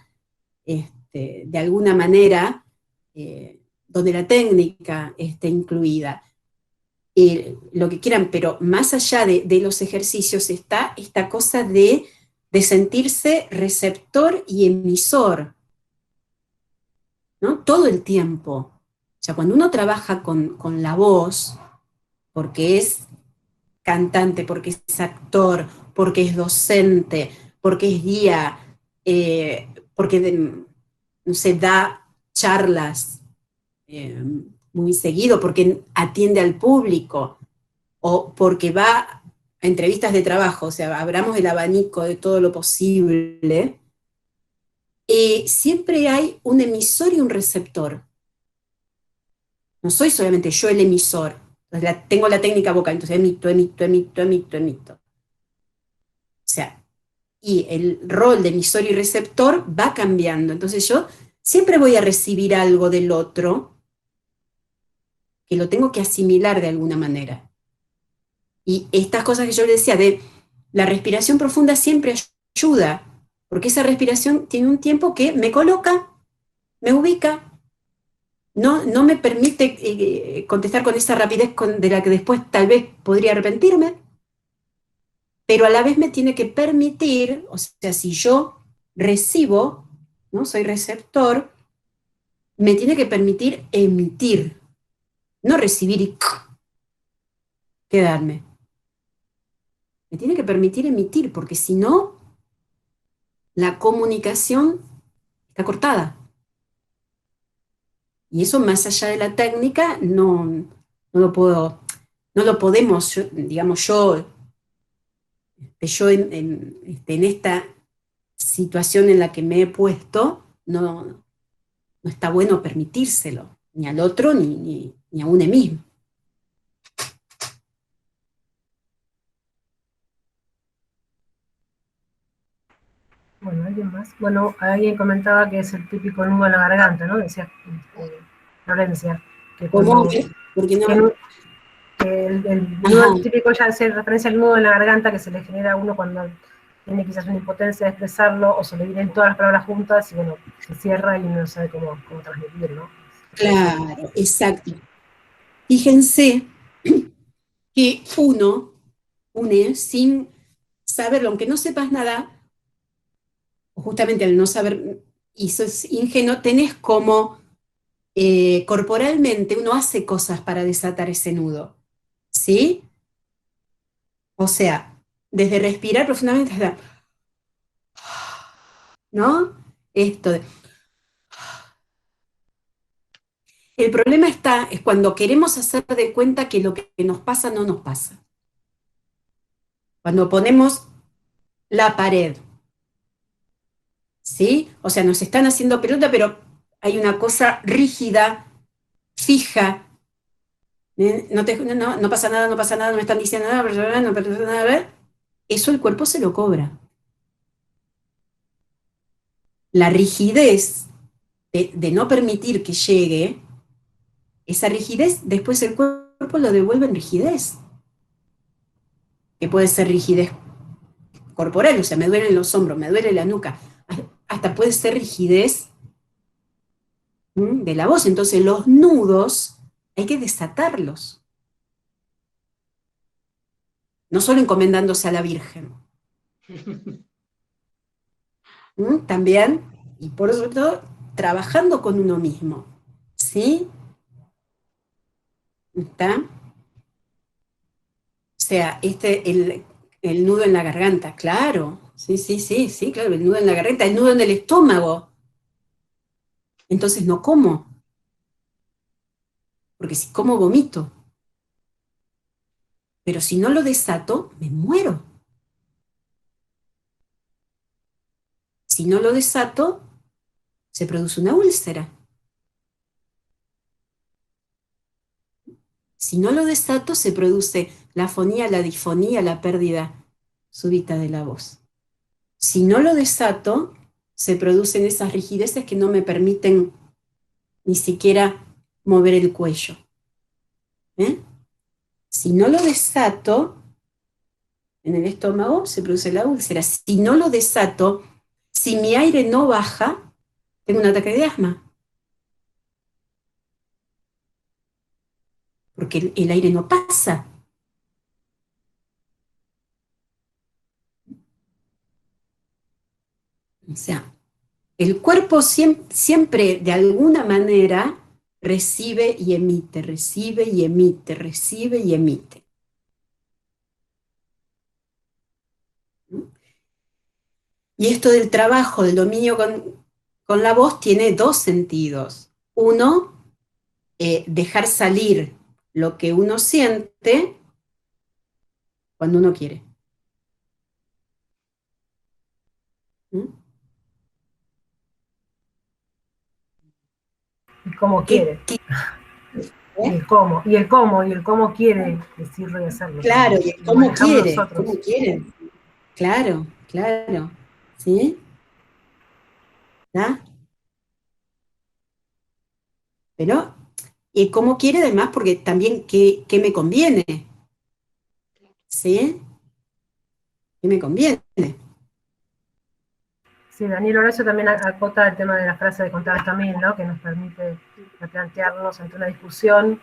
de alguna manera, donde la técnica esté incluida. Lo que quieran, pero más allá de los ejercicios está esta cosa de sentirse receptor y emisor, ¿no? Todo el tiempo. O sea, cuando uno trabaja con la voz, porque es cantante, porque es actor, porque es docente, porque es guía, porque no sé, da charlas muy seguido, porque atiende al público, o porque va a entrevistas de trabajo, o sea, abramos el abanico de todo lo posible, siempre hay un emisor y un receptor. No soy solamente yo el emisor. Entonces, tengo la técnica vocal, entonces emito. O sea, y el rol de emisor y receptor va cambiando. Entonces yo siempre voy a recibir algo del otro que lo tengo que asimilar de alguna manera. Y estas cosas que yo le decía de la respiración profunda siempre ayuda, porque esa respiración tiene un tiempo que me coloca, me ubica, no me permite contestar con esa rapidez de la que después tal vez podría arrepentirme, pero a la vez me tiene que permitir, o sea, si yo recibo, ¿no? Soy receptor, me tiene que permitir emitir, no recibir y quedarme. Me tiene que permitir emitir, porque si no, la comunicación está cortada. Y eso más allá de la técnica, no lo podemos, digamos, yo en esta situación en la que me he puesto, no está bueno permitírselo, ni al otro, ni a uno mismo. Bueno, ¿alguien más? Bueno, alguien comentaba que es el típico nudo en la garganta, ¿no? Decía Florencia, que ¿Cómo? cuando Porque no. que el Ajá. nudo típico ya hace referencia al nudo en la garganta que se le genera a uno cuando tiene quizás una impotencia de expresarlo o se le vienen todas las palabras juntas y bueno, se cierra y no sabe cómo transmitir, ¿no? Claro, exacto. Fíjense que uno une sin saberlo, aunque no sepas nada, o justamente al no saber, y sos ingenuo, tenés como corporalmente uno hace cosas para desatar ese nudo, ¿sí? O sea, desde respirar profundamente hasta, ¿no? Esto de... El problema es cuando queremos hacer de cuenta que lo que nos pasa no nos pasa. Cuando ponemos la pared, ¿sí? O sea, nos están haciendo pelota, pero hay una cosa rígida, fija. No pasa nada, no pasa nada, no me están diciendo nada, no pasa nada, a ver. Eso el cuerpo se lo cobra. La rigidez de no permitir que llegue, esa rigidez, después el cuerpo lo devuelve en rigidez. Que puede ser rigidez corporal, o sea, me duelen los hombros, me duele la nuca, hasta puede ser rigidez de la voz. Entonces los nudos hay que desatarlos, no solo encomendándose a la Virgen. También, y por sobre todo, trabajando con uno mismo. ¿Sí? ¿Está? O sea, el nudo en la garganta, claro. Sí, claro, el nudo en la garganta, el nudo en el estómago. Entonces no como. Porque si como, vomito. Pero si no lo desato, me muero. Si no lo desato, se produce una úlcera. Si no lo desato, se produce la afonía, la disfonía, la pérdida súbita de la voz. Si no lo desato, se producen esas rigideces que no me permiten ni siquiera mover el cuello. Si no lo desato, en el estómago se produce la úlcera. Si no lo desato, si mi aire no baja, tengo un ataque de asma. Porque el aire no pasa. O sea, el cuerpo siempre de alguna manera recibe y emite, recibe y emite, recibe y emite. Y esto del trabajo, del dominio con la voz tiene dos sentidos. Uno, dejar salir lo que uno siente cuando uno quiere. Y cómo quiere. Y el cómo quiere decirlo y hacerlo. Claro, y el cómo quiere, nosotros. cómo quiere. Claro, claro. ¿Sí? ¿Está? Pero, y cómo quiere además, porque también qué me conviene. ¿Sí? ¿Qué me conviene? Sí, Daniel Horacio también acota el tema de la frase de contar también, ¿no? Que nos permite plantearnos ante una discusión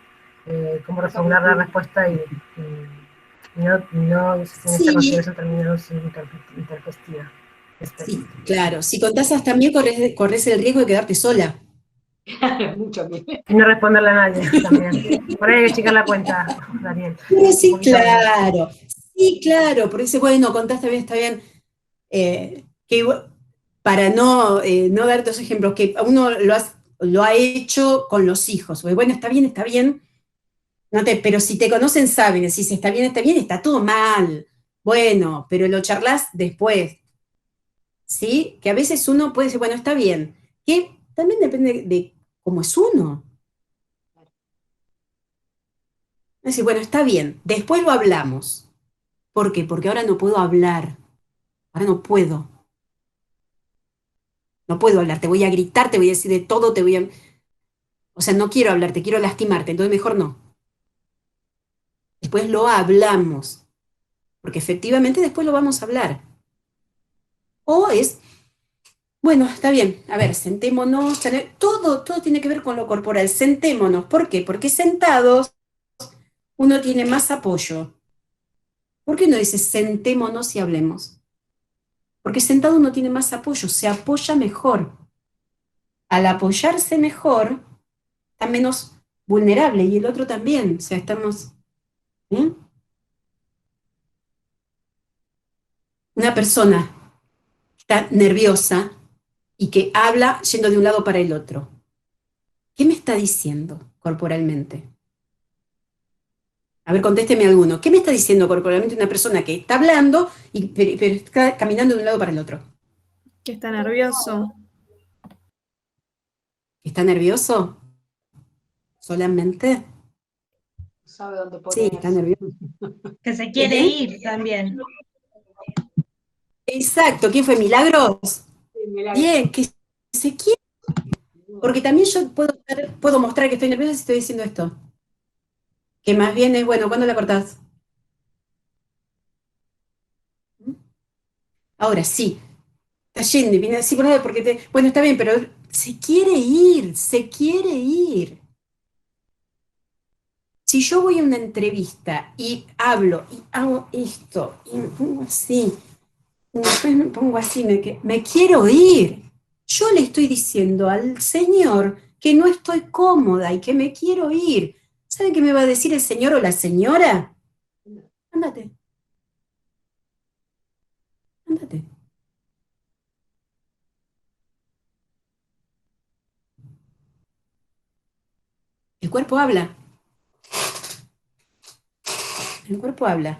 cómo reformular la respuesta y no en esa consideración terminarnos intempestiva. Sí, claro. Si contás hasta mí, corres el riesgo de quedarte sola. Mucho bien. Y no responderle a nadie también. Por ahí hay que checar la cuenta, Daniel. Pero sí, claro. Sí, claro. Porque dice, bueno, contaste bien, está bien. Que para no dar dos ejemplos, que uno lo ha hecho con los hijos. Porque, bueno, está bien. Pero si te conocen, saben, decís, está bien, está todo mal. Bueno, pero lo charlas después. ¿Sí? Que a veces uno puede decir, bueno, está bien. que también depende de cómo es uno. Es decir, bueno, está bien, después lo hablamos. ¿Por qué? Porque ahora no puedo hablar, ahora no puedo. No puedo hablar, te voy a gritar, te voy a decir de todo, te voy a... O sea, no quiero hablarte, quiero lastimarte, entonces mejor no. Después lo hablamos, porque efectivamente después lo vamos a hablar. O es, bueno, está bien, a ver, sentémonos, todo tiene que ver con lo corporal, sentémonos. ¿Por qué? Porque sentados uno tiene más apoyo. ¿Por qué no dice sentémonos y hablemos? Porque sentado uno tiene más apoyo, se apoya mejor. Al apoyarse mejor, está menos vulnerable y el otro también, o sea, estamos... ¿eh? Una persona que está nerviosa y que habla yendo de un lado para el otro, ¿qué me está diciendo corporalmente? A ver, contésteme alguno. ¿Qué me está diciendo corporalmente una persona que está hablando pero está caminando de un lado para el otro? Que está nervioso. ¿Está nervioso? ¿Solamente? Sabe dónde Sí, ponerse. está nervioso. Que se quiere ir también. Exacto. ¿Quién fue? ¿Milagros? Sí, mirá, Bien, que se quiere. Porque también yo puedo mostrar que estoy nerviosa si estoy diciendo esto. Que más bien es, bueno, ¿cuándo la cortás? Ahora sí, está yendo y viene así por nada porque bueno, está bien, pero se quiere ir, se quiere ir. Si yo voy a una entrevista y hablo y hago esto y me pongo así, y después me pongo así, me quiero ir, yo le estoy diciendo al señor que no estoy cómoda y que me quiero ir. ¿Saben qué me va a decir el señor o la señora? Ándate, ándate. El cuerpo habla, el cuerpo habla.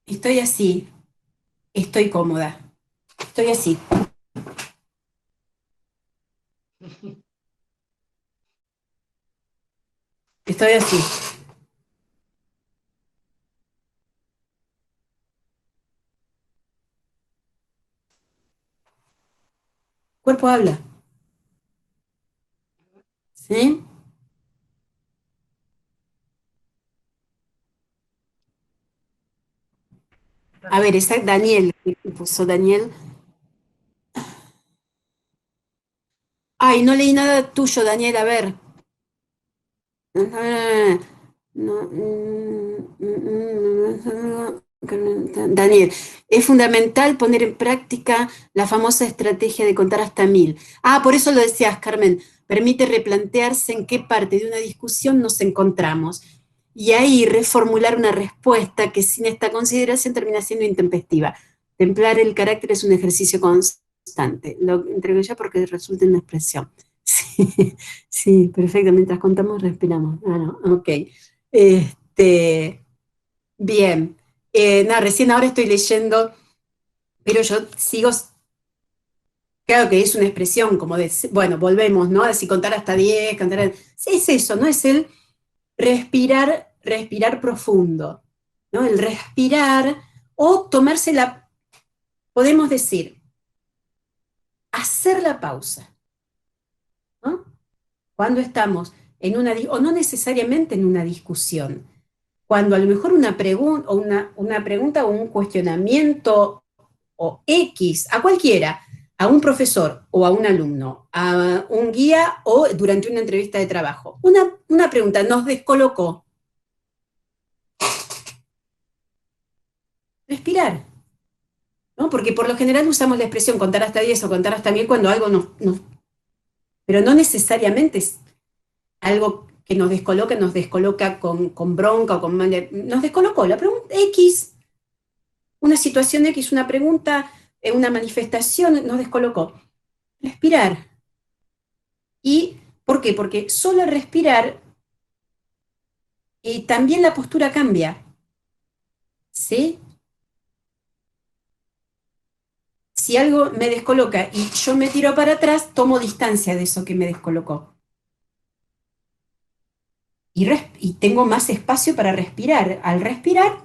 Estoy así, estoy cómoda, estoy así. Estoy así. El cuerpo habla. ¿Sí? A ver, esa Daniel, que puso Daniel. Ay, no leí nada tuyo, Daniel, a ver. Daniel, es fundamental poner en práctica la famosa estrategia de contar hasta 1000. Ah, por eso lo decías, Carmen. Permite replantearse en qué parte de una discusión nos encontramos y ahí reformular una respuesta que sin esta consideración termina siendo intempestiva. Templar el carácter es un ejercicio constante. Lo entrego ya porque resulta una expresión. Sí, sí, perfecto. Mientras contamos, respiramos. Ah, no, ok. Bien. Nada, recién ahora estoy leyendo, pero yo sigo, claro que es una expresión como de, bueno, volvemos, ¿no? Así contar hasta 10, cantar. Sí, es eso, ¿no? Es el respirar profundo, ¿no? El respirar o tomarse podemos decir, hacer la pausa, ¿no? Cuando estamos en o no necesariamente en una discusión, cuando a lo mejor una pregunta o un cuestionamiento o X, a cualquiera, a un profesor o a un alumno, a un guía o durante una entrevista de trabajo, una pregunta nos descolocó. Respirar, ¿no? Porque por lo general usamos la expresión contar hasta 10 o contar hasta 1000 cuando algo pero no necesariamente es algo que nos descoloca con bronca o con nos descolocó la pregunta X, una situación X, una pregunta, una manifestación, nos descolocó. Respirar. ¿Y por qué? Porque solo al respirar también la postura cambia. ¿Sí? si algo me descoloca y yo me tiro para atrás, tomo distancia de eso que me descolocó. Y tengo más espacio para respirar. Al respirar,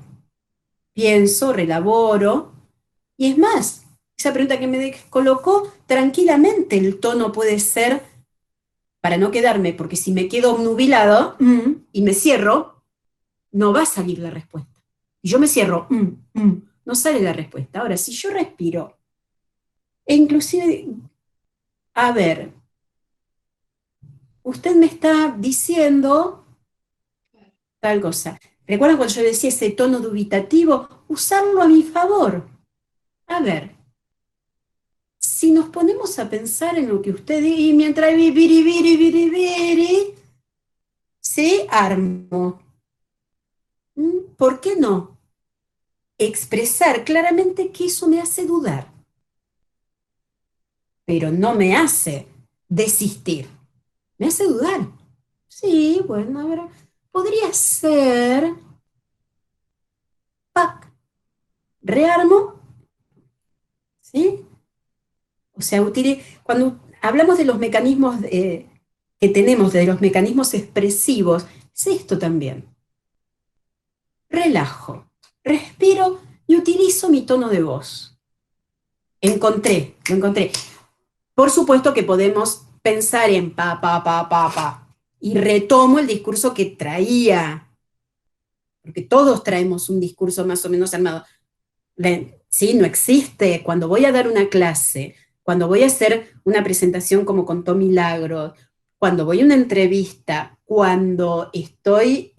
pienso, relaboro, y es más, esa pregunta que me descolocó, tranquilamente el tono puede ser, para no quedarme, porque si me quedo obnubilado y me cierro, no va a salir la respuesta. Y yo me cierro, no sale la respuesta. Ahora, si yo respiro, e inclusive, a ver, usted me está diciendo tal cosa. ¿Recuerdan cuando yo decía ese tono dubitativo? Usarlo a mi favor. A ver, si nos ponemos a pensar en lo que usted dice, y mientras se armo. ¿Por qué no? Expresar claramente que eso me hace dudar, pero no me hace desistir, me hace dudar. Sí, bueno, a ver, podría ser, ¡pac! Rearmo, ¿sí? O sea, cuando hablamos de los mecanismos que tenemos, de los mecanismos expresivos, es esto también. Relajo, respiro y utilizo mi tono de voz. Lo encontré. Por supuesto que podemos pensar en pa, y retomo el discurso que traía, porque todos traemos un discurso más o menos armado. Sí, no existe. Cuando voy a dar una clase, cuando voy a hacer una presentación como contó Milagros, cuando voy a una entrevista, cuando estoy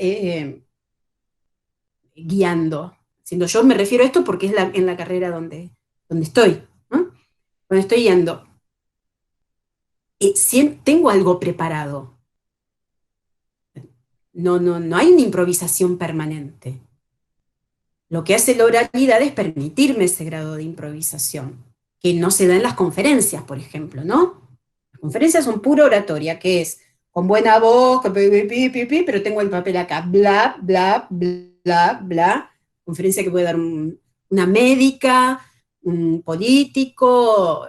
guiando, yo me refiero a esto porque es en la carrera donde estoy, ¿no? Cuando estoy guiando, siempre tengo algo preparado. No hay una improvisación permanente. Lo que hace la oralidad es permitirme ese grado de improvisación, que no se da en las conferencias, por ejemplo, ¿no? Las conferencias son pura oratoria, que es con buena voz, pero tengo el papel acá, bla, bla, bla, bla. Conferencia que puede dar una médica, un político,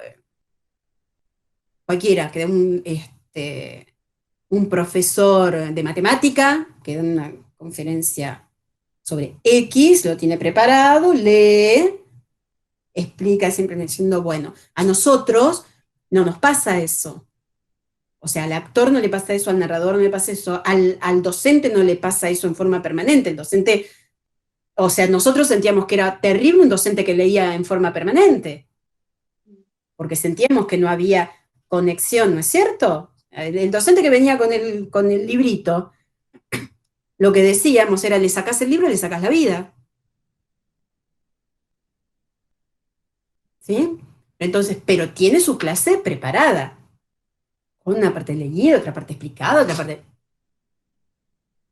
cualquiera, que dé un profesor de matemática, que da una conferencia sobre X, lo tiene preparado, lee, explica siempre diciendo, bueno, a nosotros no nos pasa eso. O sea, al actor no le pasa eso, al narrador no le pasa eso, al docente no le pasa eso en forma permanente. El docente, o sea, nosotros sentíamos que era terrible un docente que leía en forma permanente, porque sentíamos que no había conexión, ¿no es cierto? El docente que venía con el librito, lo que decíamos era, le sacás el libro, le sacás la vida. ¿Sí? Entonces, pero tiene su clase preparada. Una parte leída, otra parte explicada, otra parte...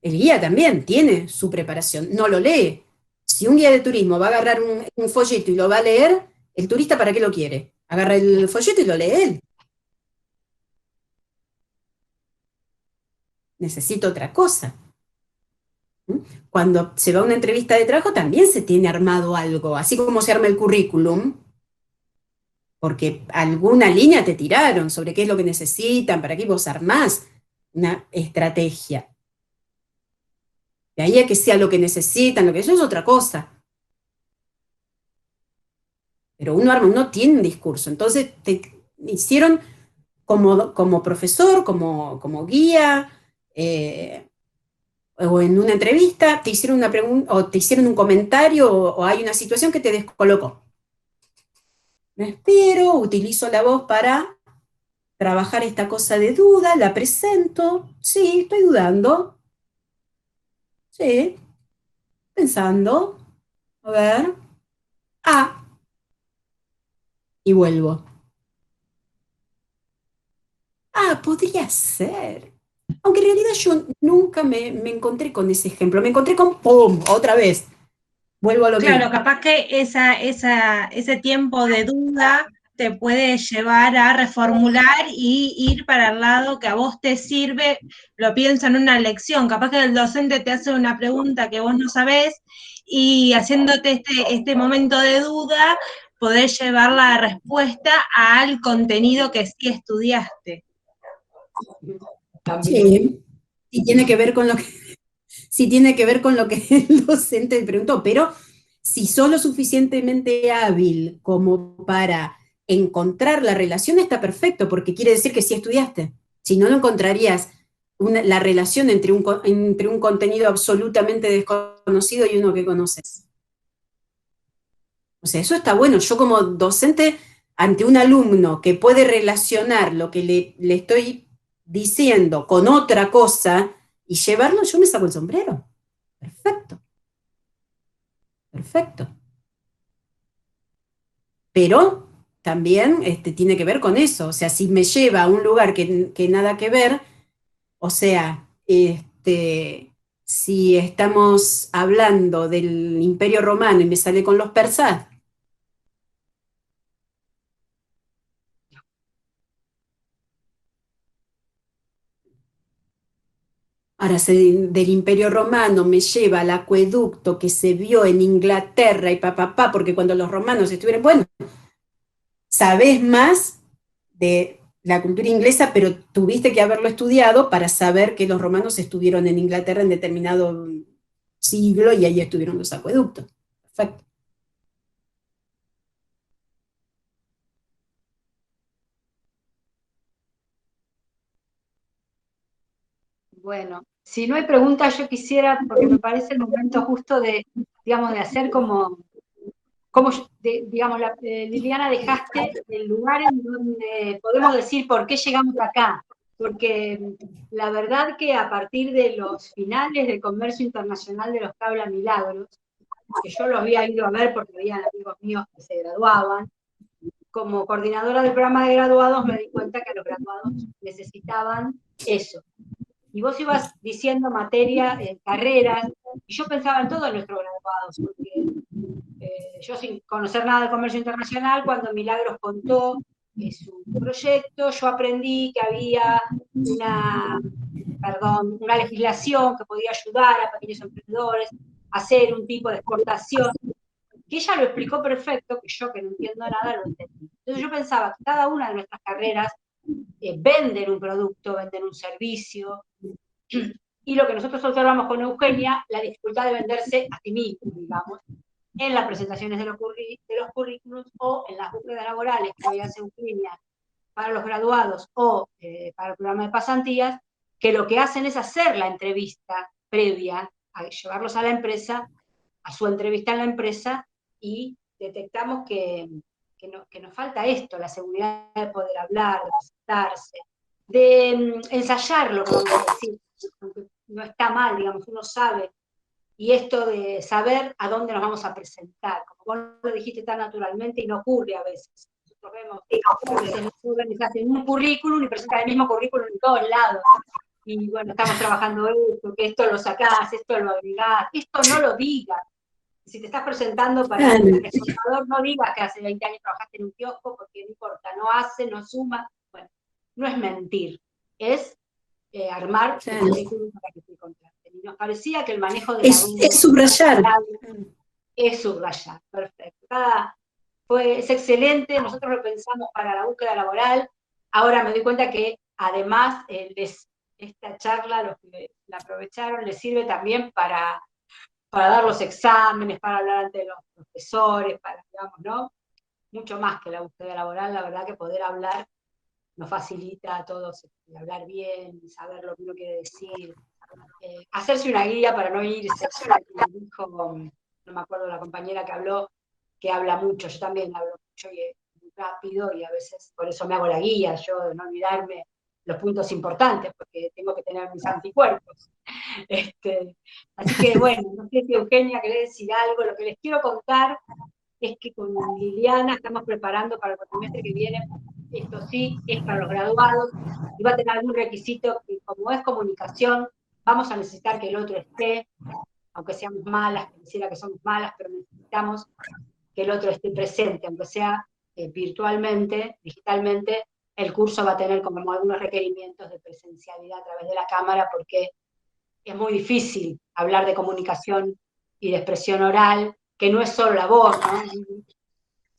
El guía también tiene su preparación, no lo lee. Si un guía de turismo va a agarrar un folleto y lo va a leer, ¿el turista para qué lo quiere? Agarra el folleto y lo lee él. Necesita otra cosa. Cuando se va a una entrevista de trabajo también se tiene armado algo, así como se arma el currículum, porque alguna línea te tiraron sobre qué es lo que necesitan, para qué vos armás una estrategia. De ahí a que sea lo que necesitan, eso es otra cosa. Pero uno tiene un discurso, entonces te hicieron como profesor, como guía, o en una entrevista, te hicieron una pregunta, o te hicieron un comentario, o hay una situación que te descolocó. Respiro, utilizo la voz para trabajar esta cosa de duda, la presento, sí, estoy dudando, sí, pensando, a ver, y vuelvo. Podría ser. Aunque en realidad yo nunca me encontré con ese ejemplo, me encontré con ¡pum! Otra vez. Vuelvo a lo mismo. Claro, capaz que ese tiempo de duda te puede llevar a reformular y ir para el lado que a vos te sirve, lo pienso en una lección, capaz que el docente te hace una pregunta que vos no sabés y haciéndote este momento de duda, poder llevar la respuesta al contenido que sí estudiaste. Sí, y tiene que ver con lo que, sí tiene que ver con lo que el docente le preguntó, pero si sos lo suficientemente hábil como para encontrar la relación, está perfecto, porque quiere decir que sí estudiaste. Si no, no encontrarías la relación entre un contenido absolutamente desconocido y uno que conoces. O sea, eso está bueno. Yo como docente, ante un alumno que puede relacionar lo que le estoy diciendo con otra cosa y llevarlo, yo me saco el sombrero. Perfecto. Perfecto. Pero también tiene que ver con eso. O sea, si me lleva a un lugar que nada que ver, o sea, si estamos hablando del Imperio Romano y me sale con los persas, ahora del Imperio Romano me lleva al acueducto que se vio en Inglaterra y papá, porque cuando los romanos estuvieron, bueno, sabés más de la cultura inglesa, pero tuviste que haberlo estudiado para saber que los romanos estuvieron en Inglaterra en determinado siglo y ahí estuvieron los acueductos. Perfecto. Bueno, si no hay preguntas, yo quisiera, porque me parece el momento justo de, digamos, de hacer como digamos, Liliana, dejaste el lugar en donde podemos decir por qué llegamos acá. Porque la verdad que a partir de los finales del comercio internacional de los que habla Milagros, que yo los había ido a ver porque había amigos míos que se graduaban, como coordinadora del programa de graduados me di cuenta que los graduados necesitaban eso. Y vos ibas diciendo materia, carreras, y yo pensaba en todos nuestros graduados, porque yo sin conocer nada del comercio internacional, cuando Milagros contó su proyecto, yo aprendí que había una legislación que podía ayudar a pequeños emprendedores a hacer un tipo de exportación, que ella lo explicó perfecto, que yo que no entiendo nada lo entendí. Entonces yo pensaba que cada una de nuestras carreras venden un producto, venden un servicio, y lo que nosotros observamos con Eugenia, la dificultad de venderse a ti mismo, digamos, en las presentaciones de los currículos o en las búsquedas laborales que hoy hace Eugenia para los graduados o para el programa de pasantías, que lo que hacen es hacer la entrevista previa, a llevarlos a la empresa, a su entrevista en la empresa, y detectamos que nos falta esto, la seguridad de poder hablar, de presentarse, de ensayar lo que vamos a decir, aunque no está mal, digamos, uno sabe. Y esto de saber a dónde nos vamos a presentar, como vos lo dijiste tan naturalmente y no ocurre a veces. Nosotros vemos que a veces los jóvenes hacen un currículum y presentan el mismo currículum en todos lados. Y bueno, estamos trabajando esto, que esto lo sacás, esto lo agregás, esto no lo digas. Si te estás presentando para un exportador, no digas que hace 20 años trabajaste en un kiosco, porque no importa, no hace, no suma. Bueno, no es mentir, es armar el currículum para que te contraten. Y nos parecía que el manejo de es subrayar. Es subrayar, perfecto. Es excelente, nosotros lo pensamos para la búsqueda laboral. Ahora me doy cuenta que además esta charla, los que la aprovecharon, les sirve también para dar los exámenes, para hablar ante los profesores, para, digamos, ¿no? Mucho más que la búsqueda laboral, la verdad que poder hablar nos facilita a todos hablar bien, saber lo que uno quiere decir, hacerse una guía para no irse, dijo, no me acuerdo la compañera que habló, que habla mucho, yo también hablo mucho y muy rápido, y a veces por eso me hago la guía, yo de no olvidarme los puntos importantes, porque tengo que tener mis anticuerpos. Así que bueno, no sé si Eugenia querés decir algo. Lo que les quiero contar es que con Liliana estamos preparando para el cuatrimestre que viene. Esto sí es para los graduados y va a tener algún requisito que, como es comunicación, vamos a necesitar que el otro esté, aunque seamos malas, que quisiera que somos malas, pero necesitamos que el otro esté presente, aunque sea virtualmente, digitalmente. El curso va a tener como algunos requerimientos de presencialidad a través de la cámara, porque es muy difícil hablar de comunicación y de expresión oral, que no es solo la voz, ¿no?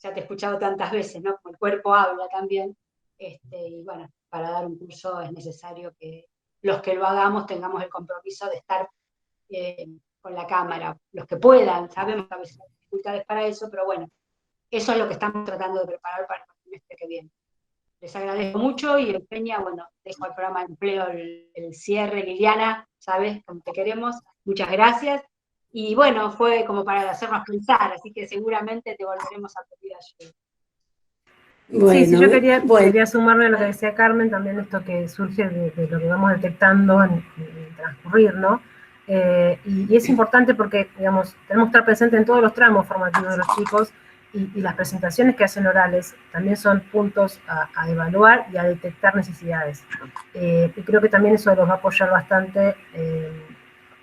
ya te he escuchado tantas veces, ¿no? Como el cuerpo habla también, y bueno, para dar un curso es necesario que los que lo hagamos tengamos el compromiso de estar con la cámara, los que puedan, sabemos que a veces hay dificultades para eso, pero bueno, eso es lo que estamos tratando de preparar para el semestre que viene. Les agradezco mucho y Eugenia, bueno, dejo el programa de empleo el cierre. Liliana, sabes cómo te queremos, muchas gracias. Y bueno, fue como para hacernos pensar, así que seguramente te volveremos a pedir ayuda. Bueno, sí, yo quería sumarme a lo que decía Carmen, también esto que surge de lo que vamos detectando en el transcurrir, ¿no? Y es importante porque, digamos, tenemos que estar presentes en todos los tramos formativos de los chicos, y las presentaciones que hacen orales también son puntos a evaluar y a detectar necesidades. Y creo que también eso los va a apoyar bastante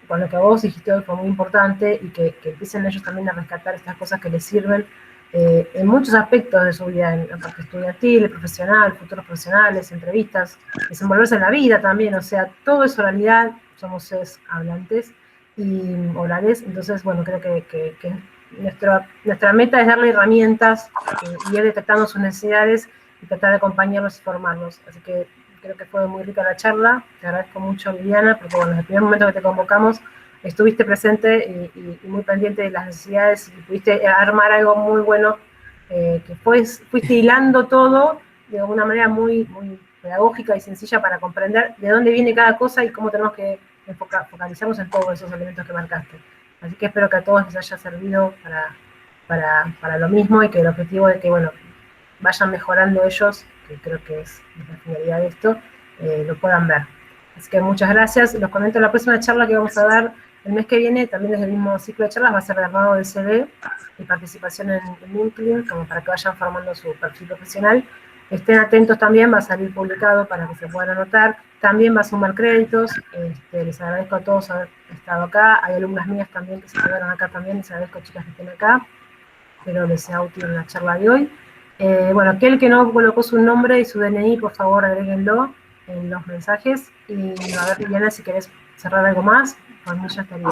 con lo que vos dijiste hoy, fue muy importante, y que empiecen ellos también a rescatar estas cosas que les sirven en muchos aspectos de su vida, en la parte estudiantil, profesional, futuros profesionales, entrevistas, desenvolverse en la vida también, o sea, todo es oralidad, somos seres hablantes y orales, entonces, bueno, creo que nuestra meta es darle herramientas y ir detectando sus necesidades y tratar de acompañarlos y formarlos. Así que creo que fue muy rica la charla. Te agradezco mucho, Liliana, porque bueno, desde el primer momento que te convocamos estuviste presente y muy pendiente de las necesidades y pudiste armar algo muy bueno, que fuiste hilando todo de una manera muy, muy pedagógica y sencilla para comprender de dónde viene cada cosa y cómo tenemos que focalizarnos en todos esos elementos que marcaste. Así que espero que a todos les haya servido para lo mismo, y que el objetivo de que, bueno, vayan mejorando ellos, que creo que es la finalidad de esto, lo puedan ver. Así que muchas gracias. Los comento, la próxima charla que vamos a dar el mes que viene, también es el mismo ciclo de charlas, va a ser de armado del CV y participación en LinkedIn, como para que vayan formando su perfil profesional. Estén atentos también, va a salir publicado para que se puedan anotar. También va a sumar créditos. Les agradezco a todos haber estado acá. Hay alumnas mías también que se quedaron acá también. Les agradezco, chicas, que estén acá. Espero les sea útil en la charla de hoy. Bueno, aquel que no colocó su nombre y su DNI, por favor, agréguenlo en los mensajes. Y a ver, Liliana, si querés cerrar algo más, por mí ya estaría.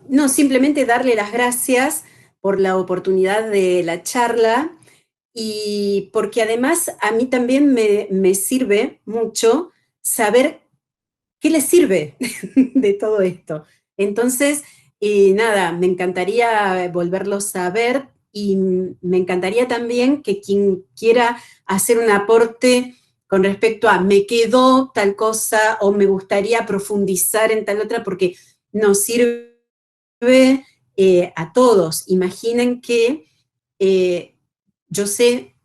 No, simplemente darle las gracias por la oportunidad de la charla, y porque además a mí también me sirve mucho saber qué les sirve de todo esto. Entonces, nada, me encantaría volverlos a ver, y me encantaría también que quien quiera hacer un aporte con respecto a me quedó tal cosa o me gustaría profundizar en tal otra, porque nos sirve a todos. Imaginen que yo sé,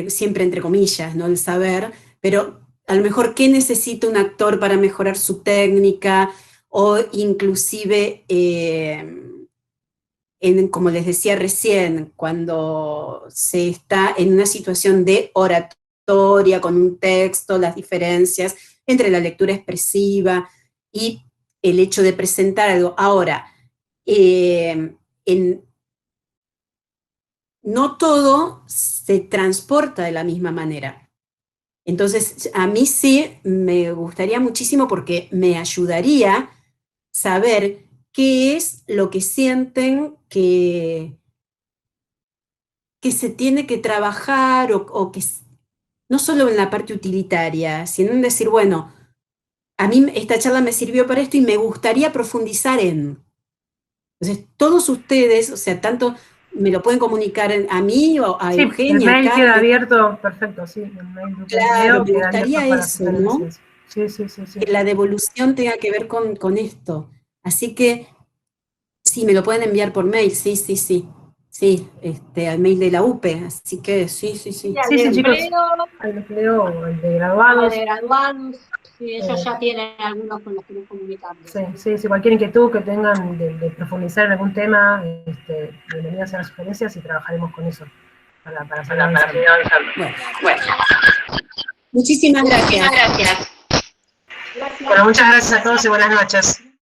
siempre entre comillas, ¿no? El saber, pero a lo mejor qué necesita un actor para mejorar su técnica, o inclusive, como les decía recién, cuando se está en una situación de oratoria con un texto, las diferencias entre la lectura expresiva y el hecho de presentar algo. Ahora, no todo se transporta de la misma manera. Entonces, a mí sí me gustaría muchísimo, porque me ayudaría saber qué es lo que sienten que se tiene que trabajar, o que no solo en la parte utilitaria, sino en decir, bueno, a mí esta charla me sirvió para esto y me gustaría profundizar en. Entonces, todos ustedes, o sea, tanto me lo pueden comunicar a mí o a Eugenia. El mail queda abierto, perfecto, sí. El mail claro, me gustaría eso, ¿no? Sí. Que la devolución tenga que ver con esto. Así que, sí, me lo pueden enviar por mail, sí. Sí, al mail de la UPE, así que sí. Sí, chicos, el empleo, el de graduados. Sí, ellos ya tienen algunos con los que nos comunicamos. Sí, cualquier inquietud que tengan de profundizar en algún tema, bienvenidas a las sugerencias y trabajaremos con eso para seguir avanzando. Bueno. Muchísimas gracias. Bueno, muchas gracias a todos y buenas noches.